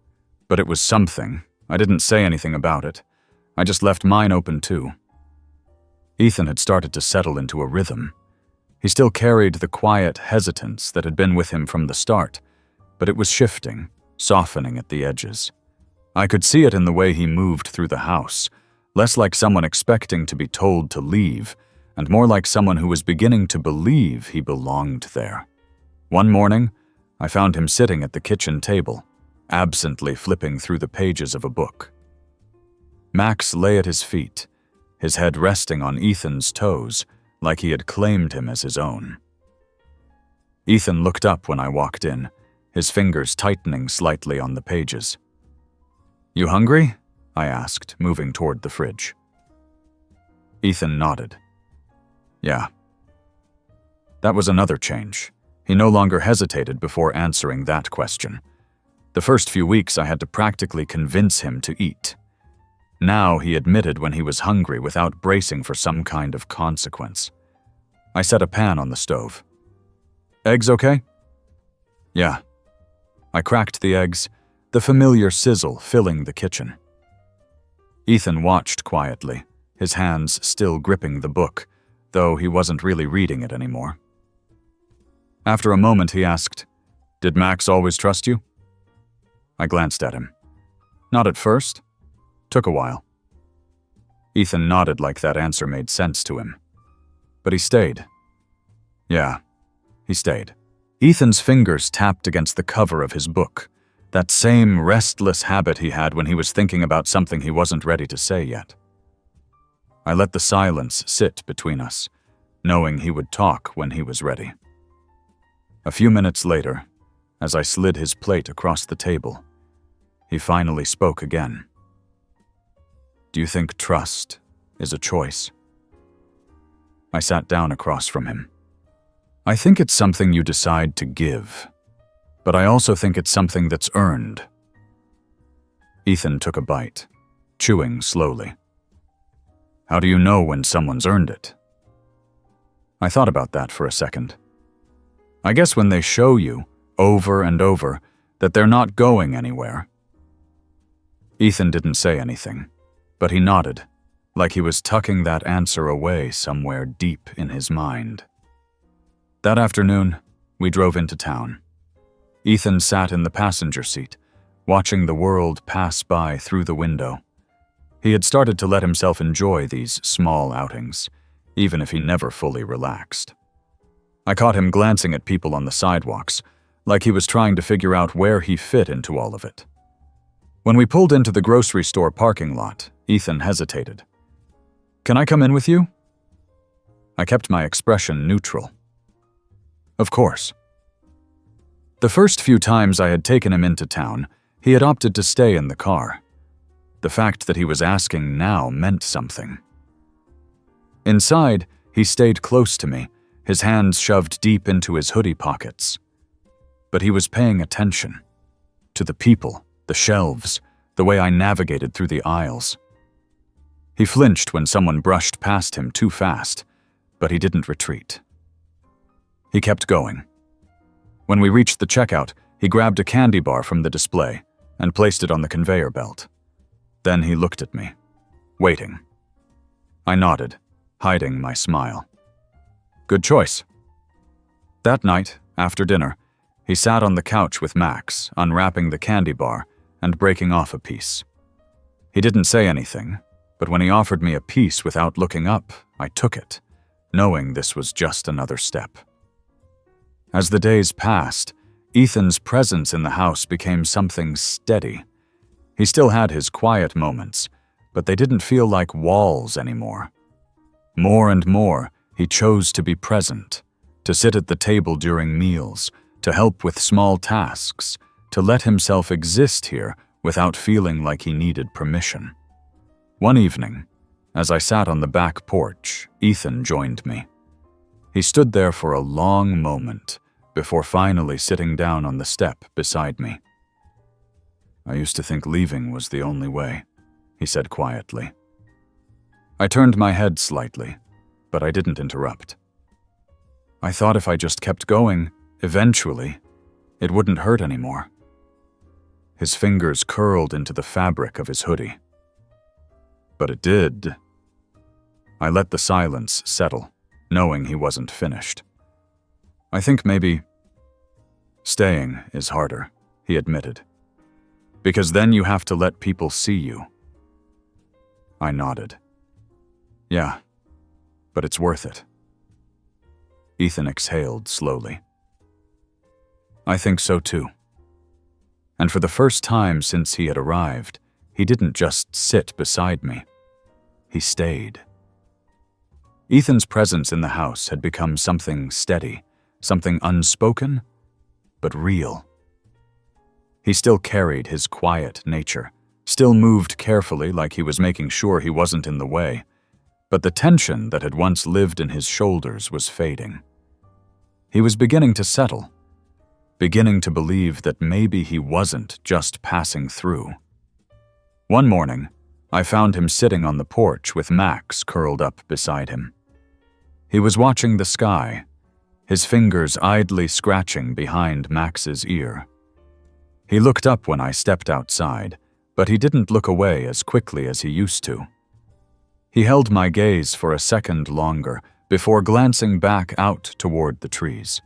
but it was something. I didn't say anything about it. I just left mine open too. Ethan had started to settle into a rhythm. He still carried the quiet hesitance that had been with him from the start, but it was shifting, softening at the edges. I could see it in the way he moved through the house, less like someone expecting to be told to leave, and more like someone who was beginning to believe he belonged there. One morning, I found him sitting at the kitchen table, absently flipping through the pages of a book. Max lay at his feet, his head resting on Ethan's toes, like he had claimed him as his own. Ethan looked up when I walked in, his fingers tightening slightly on the pages. "You hungry?" I asked, moving toward the fridge. Ethan nodded. "Yeah." That was another change. He no longer hesitated before answering that question. The first few weeks I had to practically convince him to eat. Now he admitted when he was hungry without bracing for some kind of consequence. I set a pan on the stove. "Eggs okay?" Yeah. I cracked the eggs, the familiar sizzle filling the kitchen. Ethan watched quietly, his hands still gripping the book, though he wasn't really reading it anymore. After a moment, he asked, "Did Max always trust you?" I glanced at him. Not at first. Took a while. Ethan nodded like that answer made sense to him. But he stayed. Yeah, he stayed. Ethan's fingers tapped against the cover of his book, that same restless habit he had when he was thinking about something he wasn't ready to say yet. I let the silence sit between us, knowing he would talk when he was ready. A few minutes later, as I slid his plate across the table, he finally spoke again. "Do you think trust is a choice?" I sat down across from him. "I think it's something you decide to give, but I also think it's something that's earned." Ethan took a bite, chewing slowly. "How do you know when someone's earned it?" I thought about that for a second. "I guess when they show you, over and over, that they're not going anywhere." Ethan didn't say anything, but he nodded, like he was tucking that answer away somewhere deep in his mind. That afternoon, we drove into town. Ethan sat in the passenger seat, watching the world pass by through the window. He had started to let himself enjoy these small outings, even if he never fully relaxed. I caught him glancing at people on the sidewalks, like he was trying to figure out where he fit into all of it. When we pulled into the grocery store parking lot, Ethan hesitated. "Can I come in with you?" I kept my expression neutral. "Of course." The first few times I had taken him into town, he had opted to stay in the car. The fact that he was asking now meant something. Inside, he stayed close to me, his hands shoved deep into his hoodie pockets. But he was paying attention. To the people, the shelves, the way I navigated through the aisles. He flinched when someone brushed past him too fast, but he didn't retreat. He kept going. When we reached the checkout, he grabbed a candy bar from the display and placed it on the conveyor belt. Then he looked at me, waiting. I nodded, hiding my smile. "Good choice." That night, after dinner, he sat on the couch with Max, unwrapping the candy bar and breaking off a piece. He didn't say anything, but when he offered me a piece without looking up, I took it, knowing this was just another step. As the days passed, Ethan's presence in the house became something steady. He still had his quiet moments, but they didn't feel like walls anymore. More and more, he chose to be present, to sit at the table during meals, to help with small tasks, to let himself exist here without feeling like he needed permission. One evening, as I sat on the back porch, Ethan joined me. He stood there for a long moment before finally sitting down on the step beside me. "I used to think leaving was the only way," he said quietly. I turned my head slightly, but I didn't interrupt. "I thought if I just kept going, eventually, it wouldn't hurt anymore." His fingers curled into the fabric of his hoodie. "But it did." I let the silence settle, knowing he wasn't finished. "I think maybe staying is harder," he admitted. "Because then you have to let people see you." I nodded. "Yeah, but it's worth it." Ethan exhaled slowly. "I think so too." And for the first time since he had arrived, he didn't just sit beside me. He stayed. Ethan's presence in the house had become something steady, something unspoken, but real. He still carried his quiet nature, still moved carefully like he was making sure he wasn't in the way, but the tension that had once lived in his shoulders was fading. He was beginning to settle, beginning to believe that maybe he wasn't just passing through. One morning, I found him sitting on the porch with Max curled up beside him. He was watching the sky, his fingers idly scratching behind Max's ear. He looked up when I stepped outside, but he didn't look away as quickly as he used to. He held my gaze for a second longer before glancing back out toward the trees.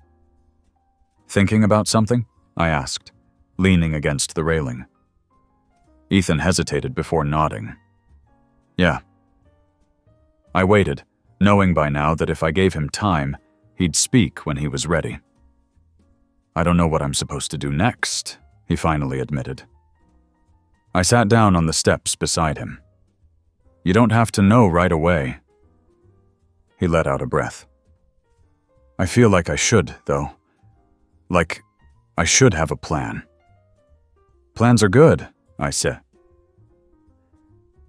"Thinking about something?" I asked, leaning against the railing. Ethan hesitated before nodding. "Yeah." I waited, knowing by now that if I gave him time, he'd speak when he was ready. "I don't know what I'm supposed to do next," he finally admitted. I sat down on the steps beside him. "You don't have to know right away." He let out a breath. "I feel like I should, though. Like I should have a plan." "Plans are good," I said.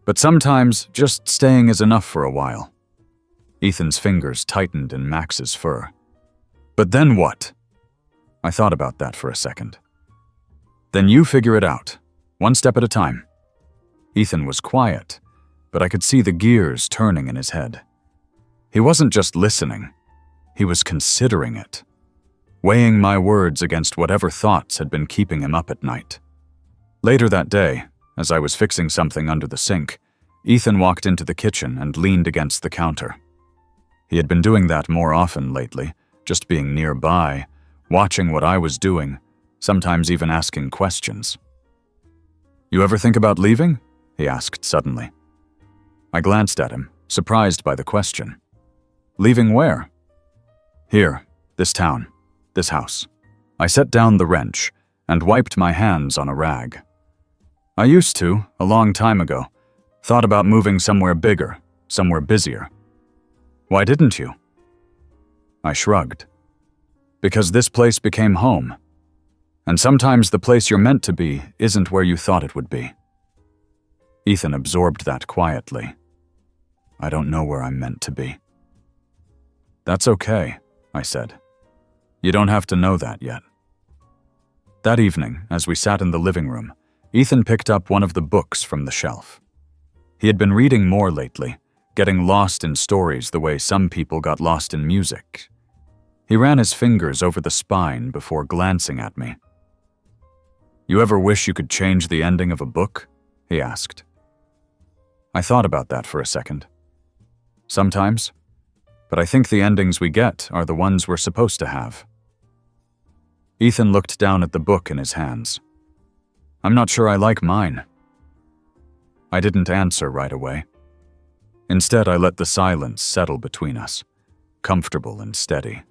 "But sometimes just staying is enough for a while." Ethan's fingers tightened in Max's fur. "But then what?" I thought about that for a second. "Then you figure it out, one step at a time." Ethan was quiet, but I could see the gears turning in his head. He wasn't just listening, he was considering it, weighing my words against whatever thoughts had been keeping him up at night. Later that day, as I was fixing something under the sink, Ethan walked into the kitchen and leaned against the counter. He had been doing that more often lately, just being nearby, watching what I was doing, sometimes even asking questions. "You ever think about leaving?" he asked suddenly. I glanced at him, surprised by the question. "Leaving where?" "Here, this town, this house." I set down the wrench and wiped my hands on a rag. "I used to, a long time ago. Thought about moving somewhere bigger, somewhere busier." "Why didn't you?" I shrugged. "Because this place became home. And sometimes the place you're meant to be isn't where you thought it would be." Ethan absorbed that quietly. "I don't know where I'm meant to be." "That's okay," I said. "You don't have to know that yet." That evening, as we sat in the living room, Ethan picked up one of the books from the shelf. He had been reading more lately, getting lost in stories the way some people got lost in music. He ran his fingers over the spine before glancing at me. "You ever wish you could change the ending of a book?" he asked. I thought about that for a second. Sometimes, but I think the endings we get are the ones we're supposed to have. Ethan looked down at the book in his hands. "I'm not sure I like mine." I didn't answer right away. Instead, I let the silence settle between us, comfortable and steady.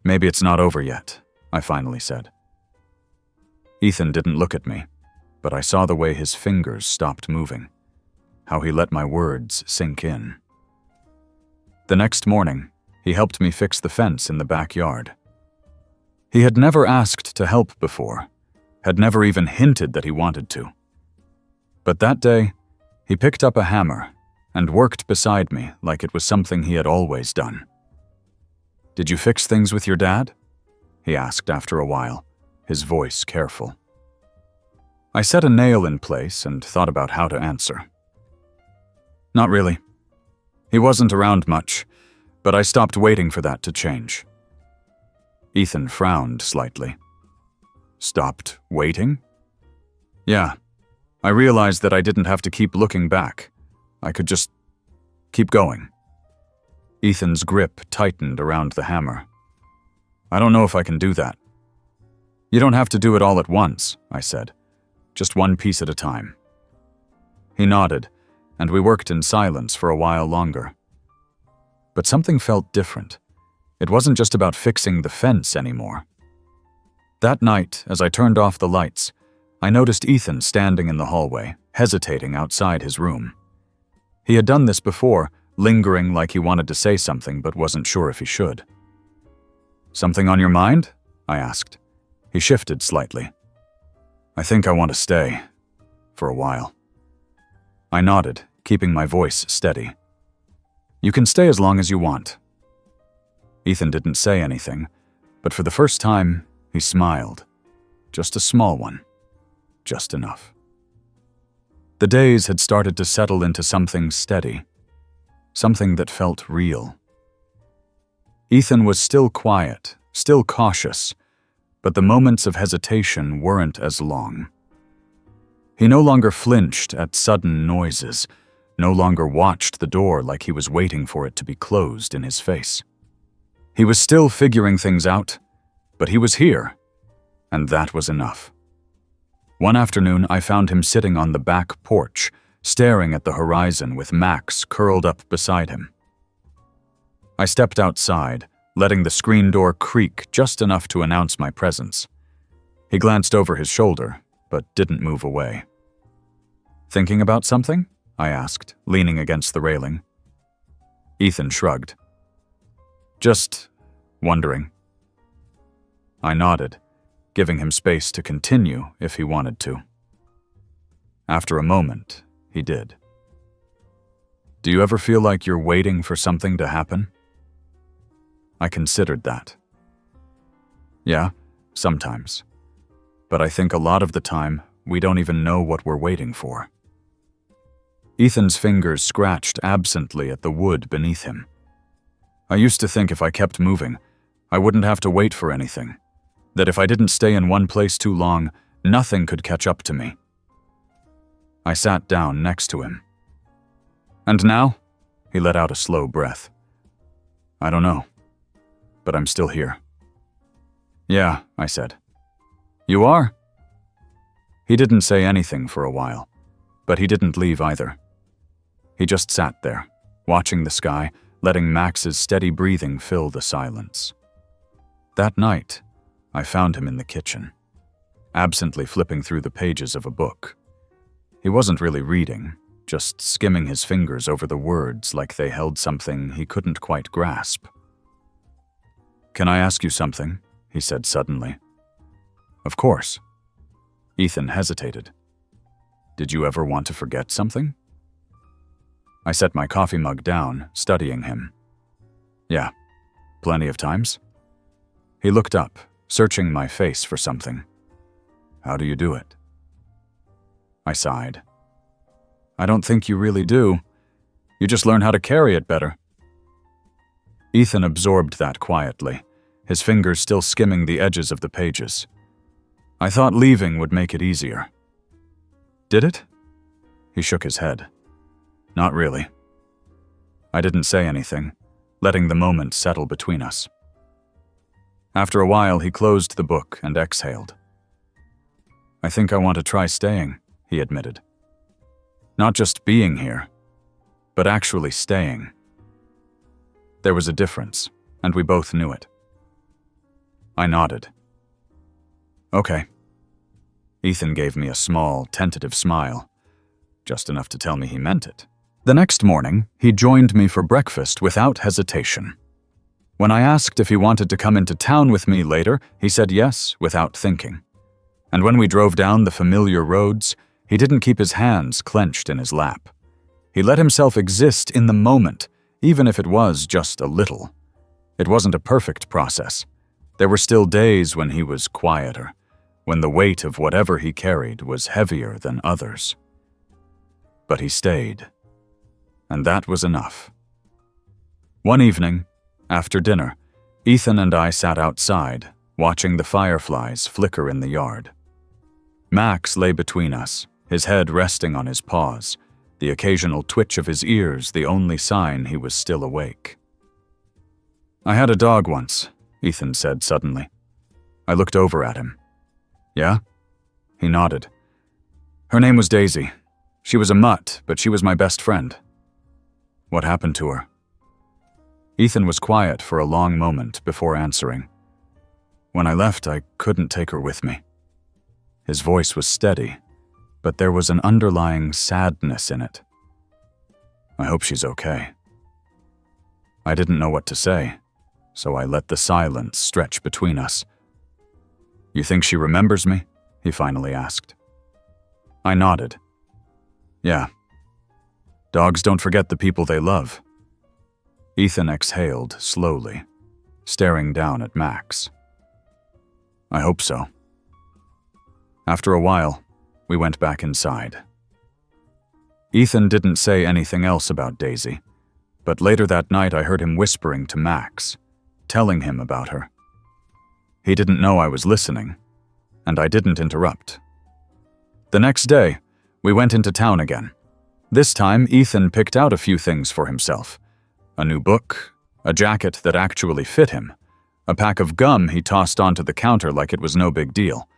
"Maybe it's not over yet," I finally said. Ethan didn't look at me, but I saw the way his fingers stopped moving, how he let my words sink in. The next morning, he helped me fix the fence in the backyard. He had never asked to help before, had never even hinted that he wanted to. But that day, he picked up a hammer and worked beside me like it was something he had always done. "Did you fix things with your dad?" he asked after a while, his voice careful. I set a nail in place and thought about how to answer. "Not really. He wasn't around much, but I stopped waiting for that to change." Ethan frowned slightly. "Stopped waiting?" "Yeah. I realized that I didn't have to keep looking back. I could just keep going." Ethan's grip tightened around the hammer. "I don't know if I can do that." "You don't have to do it all at once," I said. "Just one piece at a time." He nodded, and we worked in silence for a while longer. But something felt different. It wasn't just about fixing the fence anymore. That night, as I turned off the lights, I noticed Ethan standing in the hallway, hesitating outside his room. He had done this before, lingering like he wanted to say something but wasn't sure if he should. "Something on your mind?" I asked. He shifted slightly. "I think I want to stay. For a while." I nodded, keeping my voice steady. "You can stay as long as you want." Ethan didn't say anything, but for the first time, he smiled. Just a small one. Just enough. The days had started to settle into something steady, something that felt real. Ethan was still quiet, still cautious, but the moments of hesitation weren't as long. He no longer flinched at sudden noises, no longer watched the door like he was waiting for it to be closed in his face. He was still figuring things out, but he was here, and that was enough. One afternoon, I found him sitting on the back porch, staring at the horizon with Max curled up beside him. I stepped outside, letting the screen door creak just enough to announce my presence. He glanced over his shoulder, but didn't move away. "Thinking about something?" I asked, leaning against the railing. Ethan shrugged. "Just wondering." I nodded, giving him space to continue if he wanted to. After a moment, he did. "Do you ever feel like you're waiting for something to happen?" I considered that. "Yeah, sometimes. But I think a lot of the time, we don't even know what we're waiting for." Ethan's fingers scratched absently at the wood beneath him. "I used to think if I kept moving, I wouldn't have to wait for anything. That if I didn't stay in one place too long, nothing could catch up to me." I sat down next to him. "And now?" He let out a slow breath. "I don't know. But I'm still here." "Yeah," I said. "You are?" He didn't say anything for a while, but he didn't leave either. He just sat there, watching the sky, letting Max's steady breathing fill the silence. That night, I found him in the kitchen, absently flipping through the pages of a book. He wasn't really reading, just skimming his fingers over the words like they held something he couldn't quite grasp. "Can I ask you something?" he said suddenly. "Of course." Ethan hesitated. "Did you ever want to forget something?" I set my coffee mug down, studying him. "Yeah, plenty of times." He looked up, searching my face for something. "How do you do it?" I sighed. "I don't think you really do. You just learn how to carry it better." Ethan absorbed that quietly, his fingers still skimming the edges of the pages. I thought leaving would make it easier. "Did it?" He shook his head. "Not really." I didn't say anything, letting the moment settle between us. After a while, he closed the book and exhaled. "I think I want to try staying," he admitted. "Not just being here, but actually staying." There was a difference, and we both knew it. I nodded. "Okay." Ethan gave me a small, tentative smile, just enough to tell me he meant it. The next morning, he joined me for breakfast without hesitation. When I asked if he wanted to come into town with me later, he said yes without thinking. And when we drove down the familiar roads, he didn't keep his hands clenched in his lap. He let himself exist in the moment, even if it was just a little. It wasn't a perfect process. There were still days when he was quieter, when the weight of whatever he carried was heavier than others. But he stayed. And that was enough. One evening, after dinner, Ethan and I sat outside, watching the fireflies flicker in the yard. Max lay between us, his head resting on his paws, the occasional twitch of his ears the only sign he was still awake. "I had a dog once," Ethan said suddenly. I looked over at him. "Yeah?" He nodded. "Her name was Daisy. She was a mutt, but she was my best friend." "What happened to her?" Ethan was quiet for a long moment before answering. "When I left, I couldn't take her with me." His voice was steady, but there was an underlying sadness in it. "I hope she's okay." I didn't know what to say, so I let the silence stretch between us. "You think she remembers me?" he finally asked. I nodded. "Yeah. Dogs don't forget the people they love." Ethan exhaled slowly, staring down at Max. "I hope so." After a while, we went back inside. Ethan didn't say anything else about Daisy, but later that night I heard him whispering to Max. telling him about her. He didn't know I was listening, and I didn't interrupt. The next day, we went into town again. This time, Ethan picked out a few things for himself. A new book, a jacket that actually fit him, a pack of gum he tossed onto the counter like it was no big deal.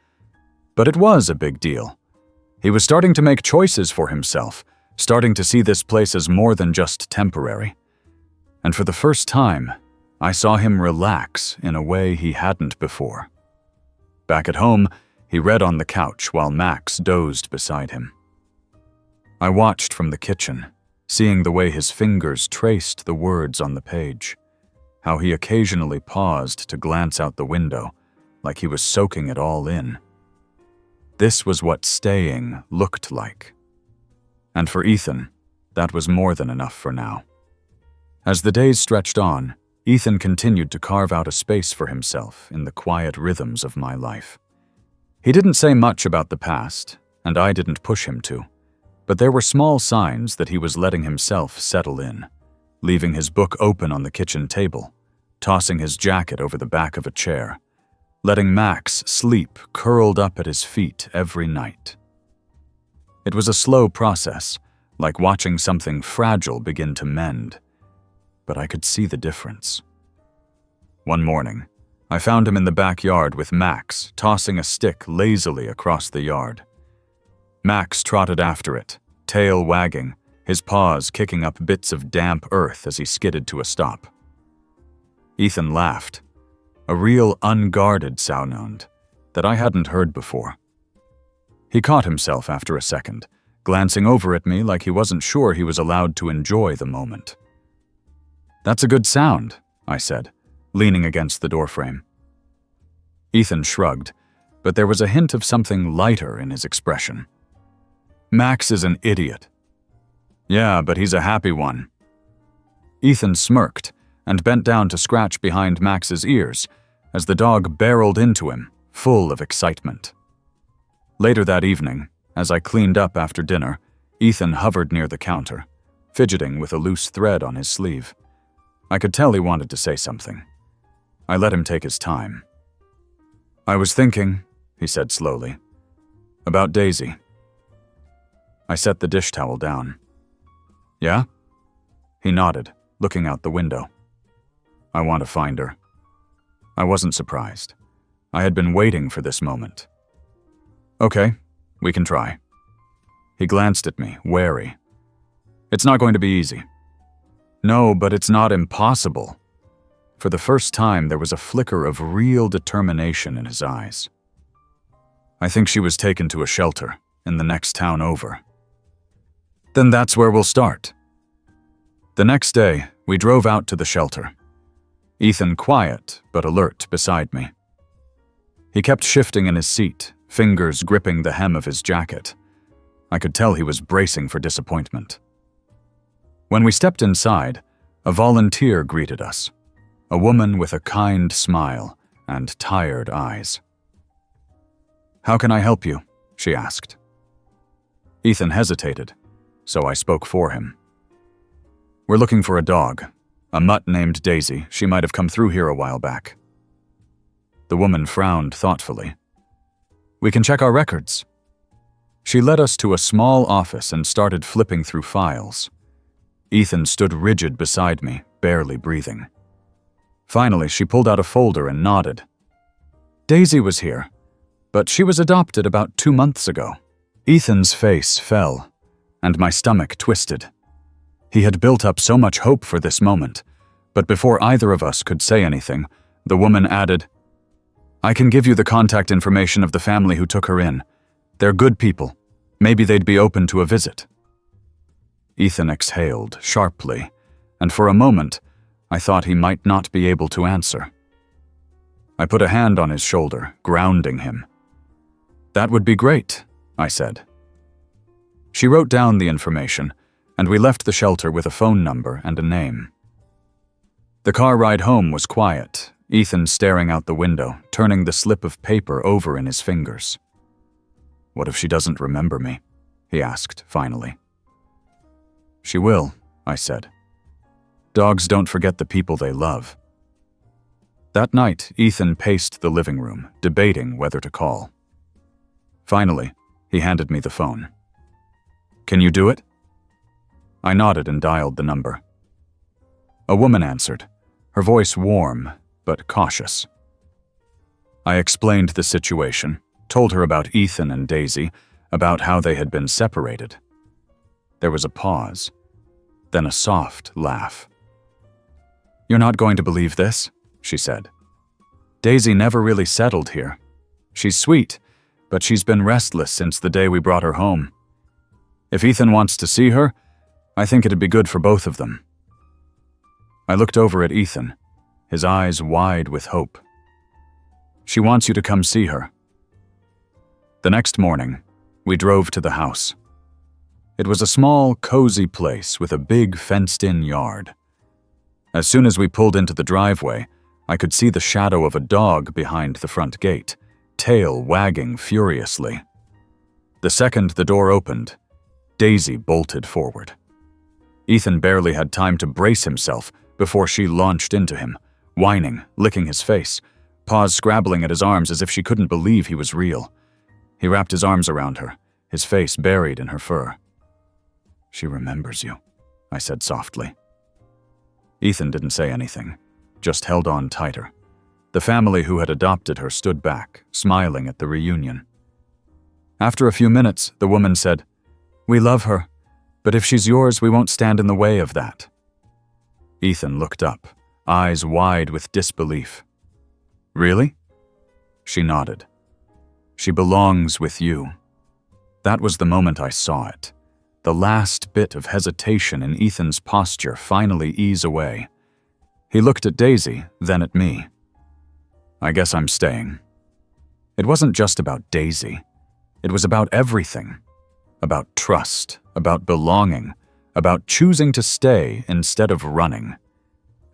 But it was a big deal. He was starting to make choices for himself, starting to see this place as more than just temporary. And for the first time, I saw him relax in a way he hadn't before. Back at home, he read on the couch while Max dozed beside him. I watched from the kitchen, seeing the way his fingers traced the words on the page, how he occasionally paused to glance out the window, like he was soaking it all in. This was what staying looked like. And for Ethan, that was more than enough for now. As the days stretched on, Ethan continued to carve out a space for himself in the quiet rhythms of my life. He didn't say much about the past, and I didn't push him to, but there were small signs that he was letting himself settle in, leaving his book open on the kitchen table, tossing his jacket over the back of a chair, letting Max sleep curled up at his feet every night. It was a slow process, like watching something fragile begin to mend, but I could see the difference. One morning, I found him in the backyard with Max, tossing a stick lazily across the yard. Max trotted after it, tail wagging, his paws kicking up bits of damp earth as he skidded to a stop. Ethan laughed, a real unguarded sound that I hadn't heard before. He caught himself after a second, glancing over at me like he wasn't sure he was allowed to enjoy the moment. "That's a good sound," I said, leaning against the doorframe. Ethan shrugged, but there was a hint of something lighter in his expression. "Max is an idiot." "Yeah, but he's a happy one." Ethan smirked and bent down to scratch behind Max's ears as the dog barreled into him, full of excitement. Later that evening, as I cleaned up after dinner, Ethan hovered near the counter, fidgeting with a loose thread on his sleeve. I could tell he wanted to say something. I let him take his time. "I was thinking," he said slowly, "about Daisy." I set the dish towel down. "Yeah?" He nodded, looking out the window. "I want to find her." I wasn't surprised. I had been waiting for this moment. "Okay, we can try." He glanced at me, wary. "It's not going to be easy." "No, but it's not impossible." For the first time, there was a flicker of real determination in his eyes. "I think she was taken to a shelter in the next town over." "Then that's where we'll start." The next day, we drove out to the shelter. Ethan quiet but alert beside me. He kept shifting in his seat, fingers gripping the hem of his jacket. I could tell he was bracing for disappointment. When we stepped inside, a volunteer greeted us, a woman with a kind smile and tired eyes. "How can I help you?" she asked. Ethan hesitated, so I spoke for him. "We're looking for a dog, a mutt named Daisy. She might have come through here a while back." The woman frowned thoughtfully. "We can check our records." She led us to a small office and started flipping through files. Ethan stood rigid beside me, barely breathing. Finally, she pulled out a folder and nodded. "Daisy was here, but she was adopted about 2 months ago." Ethan's face fell, and my stomach twisted. He had built up so much hope for this moment, but before either of us could say anything, the woman added, "I can give you the contact information of the family who took her in. They're good people. Maybe they'd be open to a visit." Ethan exhaled sharply, and for a moment, I thought he might not be able to answer. I put a hand on his shoulder, grounding him. "That would be great," I said. She wrote down the information, and we left the shelter with a phone number and a name. The car ride home was quiet, Ethan staring out the window, turning the slip of paper over in his fingers. "What if she doesn't remember me?" he asked, finally. "She will," I said. "Dogs don't forget the people they love." That night, Ethan paced the living room, debating whether to call. Finally, he handed me the phone. "Can you do it?" I nodded and dialed the number. A woman answered, her voice warm but cautious. I explained the situation, told her about Ethan and Daisy, about how they had been separated. There was a pause, then a soft laugh. "You're not going to believe this," she said. "Daisy never really settled here. She's sweet, but she's been restless since the day we brought her home. If Ethan wants to see her, I think it'd be good for both of them." I looked over at Ethan, his eyes wide with hope. "She wants you to come see her." The next morning, we drove to the house. It was a small, cozy place with a big fenced-in yard. As soon as we pulled into the driveway, I could see the shadow of a dog behind the front gate, tail wagging furiously. The second the door opened, Daisy bolted forward. Ethan barely had time to brace himself before she launched into him, whining, licking his face, paws scrabbling at his arms as if she couldn't believe he was real. He wrapped his arms around her, his face buried in her fur. "She remembers you," I said softly. Ethan didn't say anything, just held on tighter. The family who had adopted her stood back, smiling at the reunion. After a few minutes, the woman said, "We love her, but if she's yours, we won't stand in the way of that." Ethan looked up, eyes wide with disbelief. "Really?" She nodded. "She belongs with you." That was the moment I saw it. The last bit of hesitation in Ethan's posture finally ease away. He looked at Daisy, then at me. "I guess I'm staying." It wasn't just about Daisy. It was about everything. About trust, about belonging, about choosing to stay instead of running.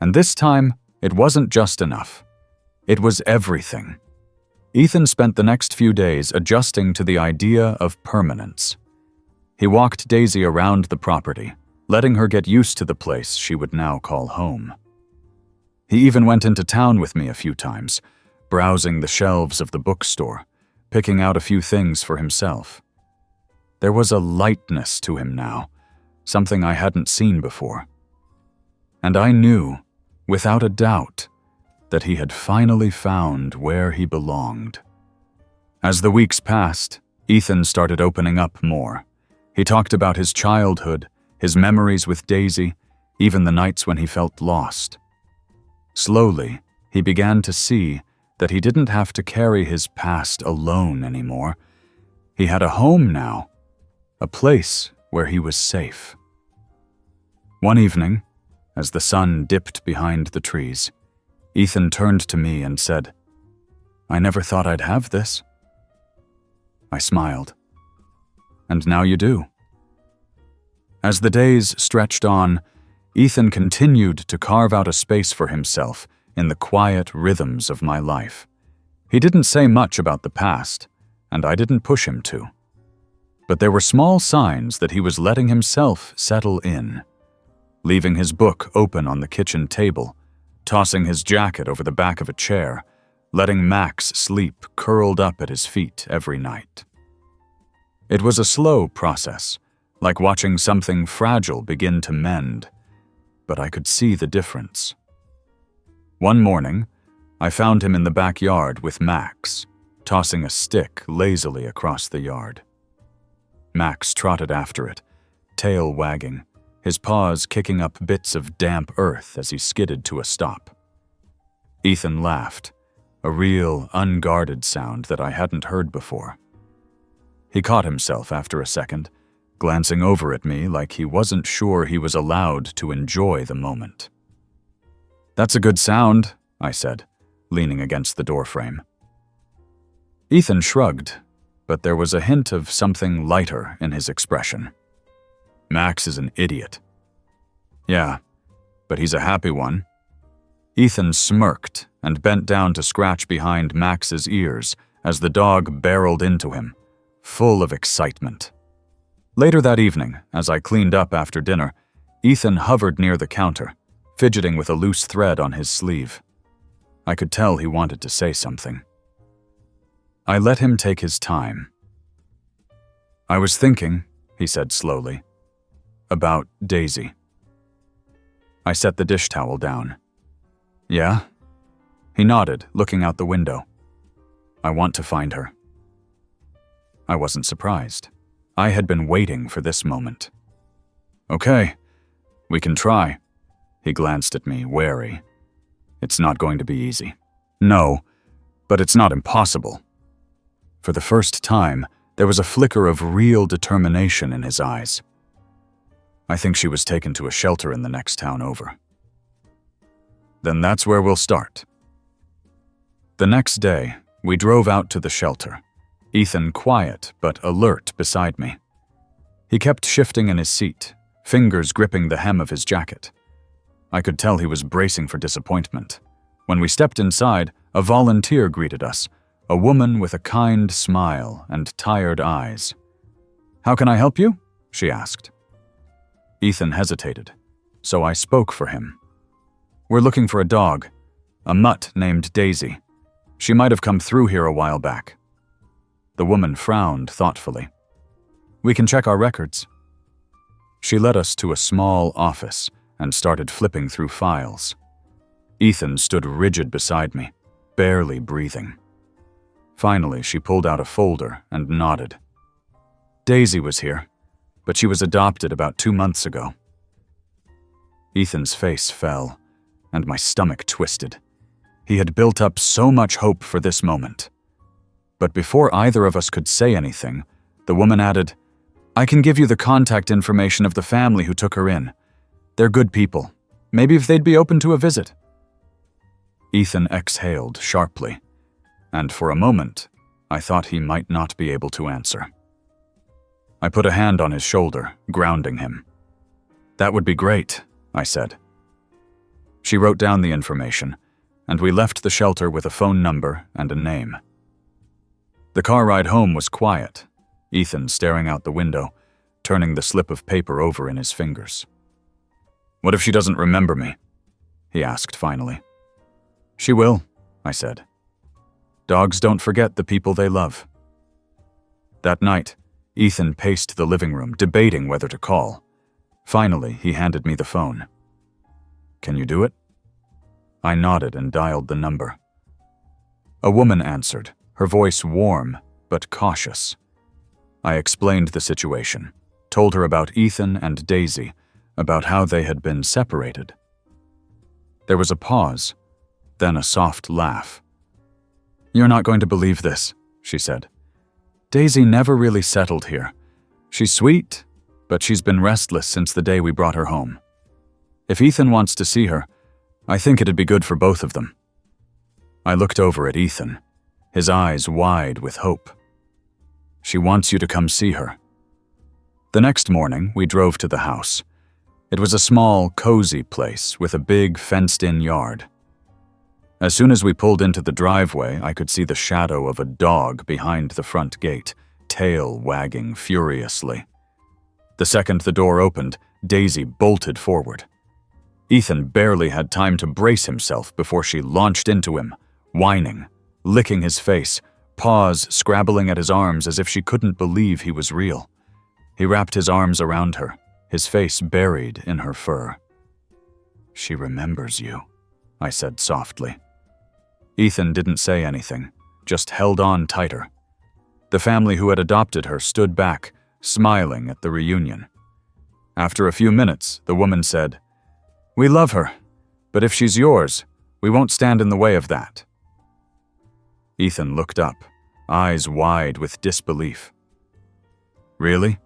And this time, it wasn't just enough. It was everything. Ethan spent the next few days adjusting to the idea of permanence. He walked Daisy around the property, letting her get used to the place she would now call home. He even went into town with me a few times, browsing the shelves of the bookstore, picking out a few things for himself. There was a lightness to him now, something I hadn't seen before. And I knew, without a doubt, that he had finally found where he belonged. As the weeks passed, Ethan started opening up more. He talked about his childhood, his memories with Daisy, even the nights when he felt lost. Slowly, he began to see that he didn't have to carry his past alone anymore. He had a home now, a place where he was safe. One evening, as the sun dipped behind the trees, Ethan turned to me and said, "I never thought I'd have this." I smiled. "And now you do." As the days stretched on, Ethan continued to carve out a space for himself in the quiet rhythms of my life. He didn't say much about the past, and I didn't push him to. But there were small signs that he was letting himself settle in, leaving his book open on the kitchen table, tossing his jacket over the back of a chair, letting Max sleep curled up at his feet every night. It was a slow process, like watching something fragile begin to mend, but I could see the difference. One morning, I found him in the backyard with Max, tossing a stick lazily across the yard. Max trotted after it, tail wagging, his paws kicking up bits of damp earth as he skidded to a stop. Ethan laughed, a real, unguarded sound that I hadn't heard before. He caught himself after a second, glancing over at me like he wasn't sure he was allowed to enjoy the moment. "That's a good sound," I said, leaning against the doorframe. Ethan shrugged, but there was a hint of something lighter in his expression. "Max is an idiot." "Yeah, but he's a happy one." Ethan smirked and bent down to scratch behind Max's ears as the dog barreled into him, full of excitement. Later that evening, as I cleaned up after dinner, Ethan hovered near the counter, fidgeting with a loose thread on his sleeve. I could tell he wanted to say something. I let him take his time. "I was thinking," he said slowly, "about Daisy." I set the dish towel down. "Yeah?" He nodded, looking out the window. "I want to find her." I wasn't surprised. I had been waiting for this moment. "Okay, we can try." He glanced at me, wary. "It's not going to be easy." "No, but it's not impossible." For the first time, there was a flicker of real determination in his eyes. "I think she was taken to a shelter in the next town over." "Then that's where we'll start." The next day, we drove out to the shelter, Ethan quiet but alert beside me. He kept shifting in his seat, fingers gripping the hem of his jacket. I could tell he was bracing for disappointment. When we stepped inside, a volunteer greeted us, a woman with a kind smile and tired eyes. "How can I help you?" she asked. Ethan hesitated, so I spoke for him. "We're looking for a dog, a mutt named Daisy. She might have come through here a while back." The woman frowned thoughtfully. "We can check our records." She led us to a small office and started flipping through files. Ethan stood rigid beside me, barely breathing. Finally, she pulled out a folder and nodded. "Daisy was here, but she was adopted about 2 months ago." Ethan's face fell, and my stomach twisted. He had built up so much hope for this moment. But before either of us could say anything, the woman added, "I can give you the contact information of the family who took her in. They're good people. Maybe if they'd be open to a visit." Ethan exhaled sharply, and for a moment, I thought he might not be able to answer. I put a hand on his shoulder, grounding him. "That would be great," I said. She wrote down the information, and we left the shelter with a phone number and a name. The car ride home was quiet, Ethan staring out the window, turning the slip of paper over in his fingers. "What if she doesn't remember me?" he asked finally. "She will," I said. "Dogs don't forget the people they love." That night, Ethan paced the living room, debating whether to call. Finally, he handed me the phone. "Can you do it?" I nodded and dialed the number. A woman answered, her voice warm but cautious. I explained the situation, told her about Ethan and Daisy, about how they had been separated. There was a pause, then a soft laugh. "You're not going to believe this," she said. "Daisy never really settled here. She's sweet, but she's been restless since the day we brought her home. If Ethan wants to see her, I think it'd be good for both of them." I looked over at Ethan, his eyes wide with hope. "She wants you to come see her." The next morning, we drove to the house. It was a small, cozy place with a big, fenced-in yard. As soon as we pulled into the driveway, I could see the shadow of a dog behind the front gate, tail wagging furiously. The second the door opened, Daisy bolted forward. Ethan barely had time to brace himself before she launched into him, whining, licking his face, paws scrabbling at his arms as if she couldn't believe he was real. He wrapped his arms around her, his face buried in her fur. "She remembers you," I said softly. Ethan didn't say anything, just held on tighter. The family who had adopted her stood back, smiling at the reunion. After a few minutes, the woman said, "We love her, but if she's yours, we won't stand in the way of that." Ethan looked up, eyes wide with disbelief. "Really?"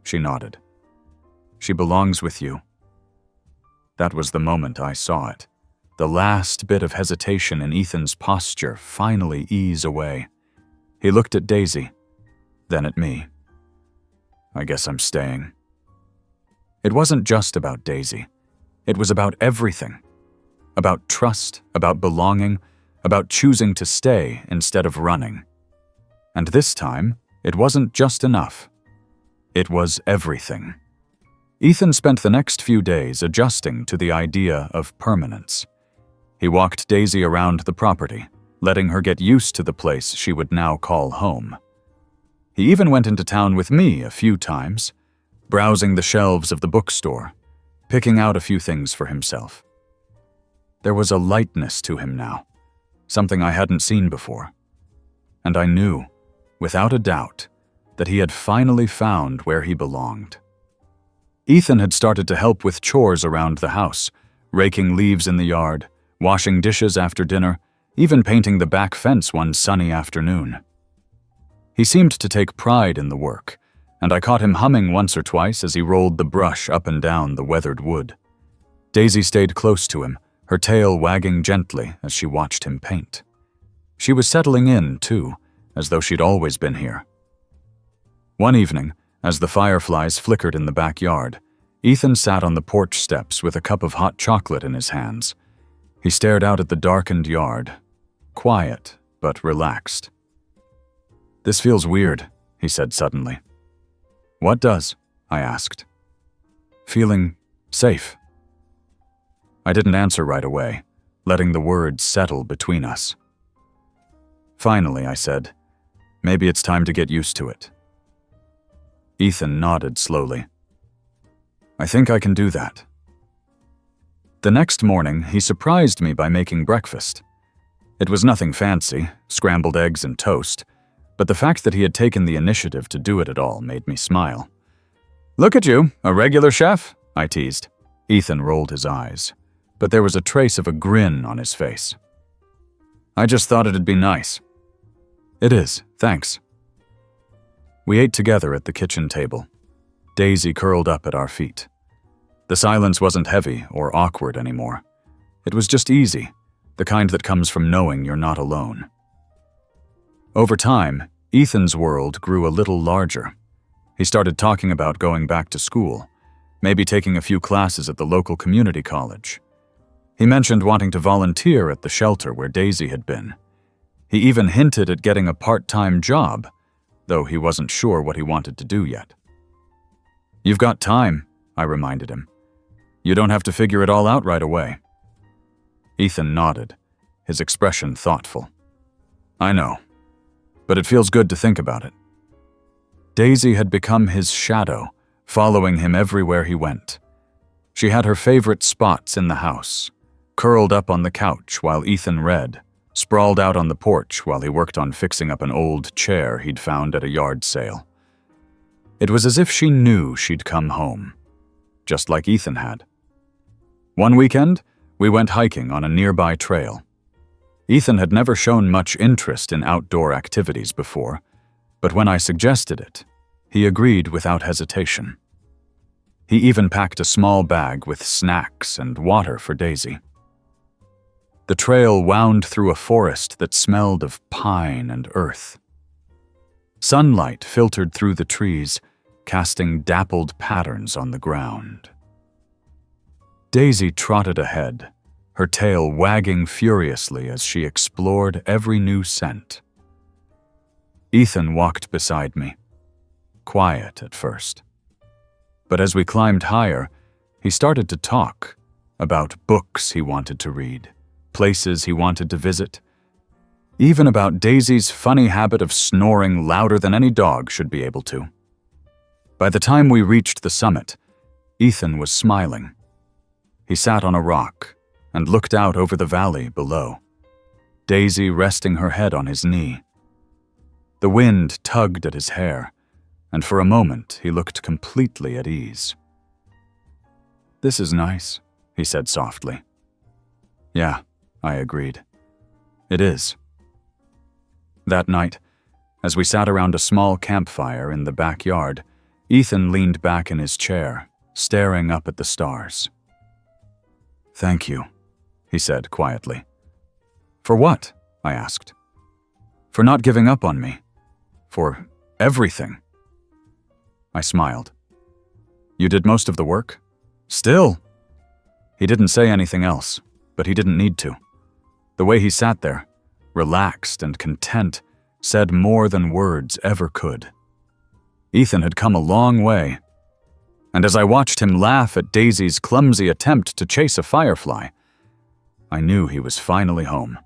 She nodded. "She belongs with you." That was the moment I saw it. The last bit of hesitation in Ethan's posture finally ease away. He looked at Daisy, then at me. "I guess I'm staying." It wasn't just about Daisy. It was about everything. About trust, about belonging, about choosing to stay instead of running. And this time, it wasn't just enough. It was everything. Ethan spent the next few days adjusting to the idea of permanence. He walked Daisy around the property, letting her get used to the place she would now call home. He even went into town with me a few times, browsing the shelves of the bookstore, picking out a few things for himself. There was a lightness to him now, something I hadn't seen before. And I knew, without a doubt, that he had finally found where he belonged. Ethan had started to help with chores around the house, raking leaves in the yard, washing dishes after dinner, even painting the back fence one sunny afternoon. He seemed to take pride in the work, and I caught him humming once or twice as he rolled the brush up and down the weathered wood. Daisy stayed close to him, her tail wagging gently as she watched him paint. She was settling in, too, as though she'd always been here. One evening, as the fireflies flickered in the backyard, Ethan sat on the porch steps with a cup of hot chocolate in his hands. He stared out at the darkened yard, quiet but relaxed. "This feels weird," he said suddenly. "What does?" I asked. "Feeling safe." I didn't answer right away, letting the words settle between us. Finally, I said, "Maybe it's time to get used to it." Ethan nodded slowly. "I think I can do that." The next morning, he surprised me by making breakfast. It was nothing fancy, scrambled eggs and toast, but the fact that he had taken the initiative to do it at all made me smile. "Look at you, a regular chef," I teased. Ethan rolled his eyes, but there was a trace of a grin on his face. "I just thought it'd be nice." "It is, thanks." We ate together at the kitchen table, Daisy curled up at our feet. The silence wasn't heavy or awkward anymore. It was just easy, the kind that comes from knowing you're not alone. Over time, Ethan's world grew a little larger. He started talking about going back to school, maybe taking a few classes at the local community college. He mentioned wanting to volunteer at the shelter where Daisy had been. He even hinted at getting a part-time job, though he wasn't sure what he wanted to do yet. "You've got time," I reminded him. "You don't have to figure it all out right away." Ethan nodded, his expression thoughtful. "I know, but it feels good to think about it." Daisy had become his shadow, following him everywhere he went. She had her favorite spots in the house, curled up on the couch while Ethan read, sprawled out on the porch while he worked on fixing up an old chair he'd found at a yard sale. It was as if she knew she'd come home, just like Ethan had. One weekend, we went hiking on a nearby trail. Ethan had never shown much interest in outdoor activities before, but when I suggested it, he agreed without hesitation. He even packed a small bag with snacks and water for Daisy. The trail wound through a forest that smelled of pine and earth. Sunlight filtered through the trees, casting dappled patterns on the ground. Daisy trotted ahead, her tail wagging furiously as she explored every new scent. Ethan walked beside me, quiet at first. But as we climbed higher, he started to talk about books he wanted to read, places he wanted to visit, even about Daisy's funny habit of snoring louder than any dog should be able to. By the time we reached the summit, Ethan was smiling. He sat on a rock and looked out over the valley below, Daisy resting her head on his knee. The wind tugged at his hair, and for a moment he looked completely at ease. "This is nice," he said softly. "Yeah," I agreed. "It is." That night, as we sat around a small campfire in the backyard, Ethan leaned back in his chair, staring up at the stars. "Thank you," he said quietly. "For what?" I asked. "For not giving up on me. For everything." I smiled. "You did most of the work?" "Still." He didn't say anything else, but he didn't need to. The way he sat there, relaxed and content, said more than words ever could. Ethan had come a long way. And as I watched him laugh at Daisy's clumsy attempt to chase a firefly, I knew he was finally home.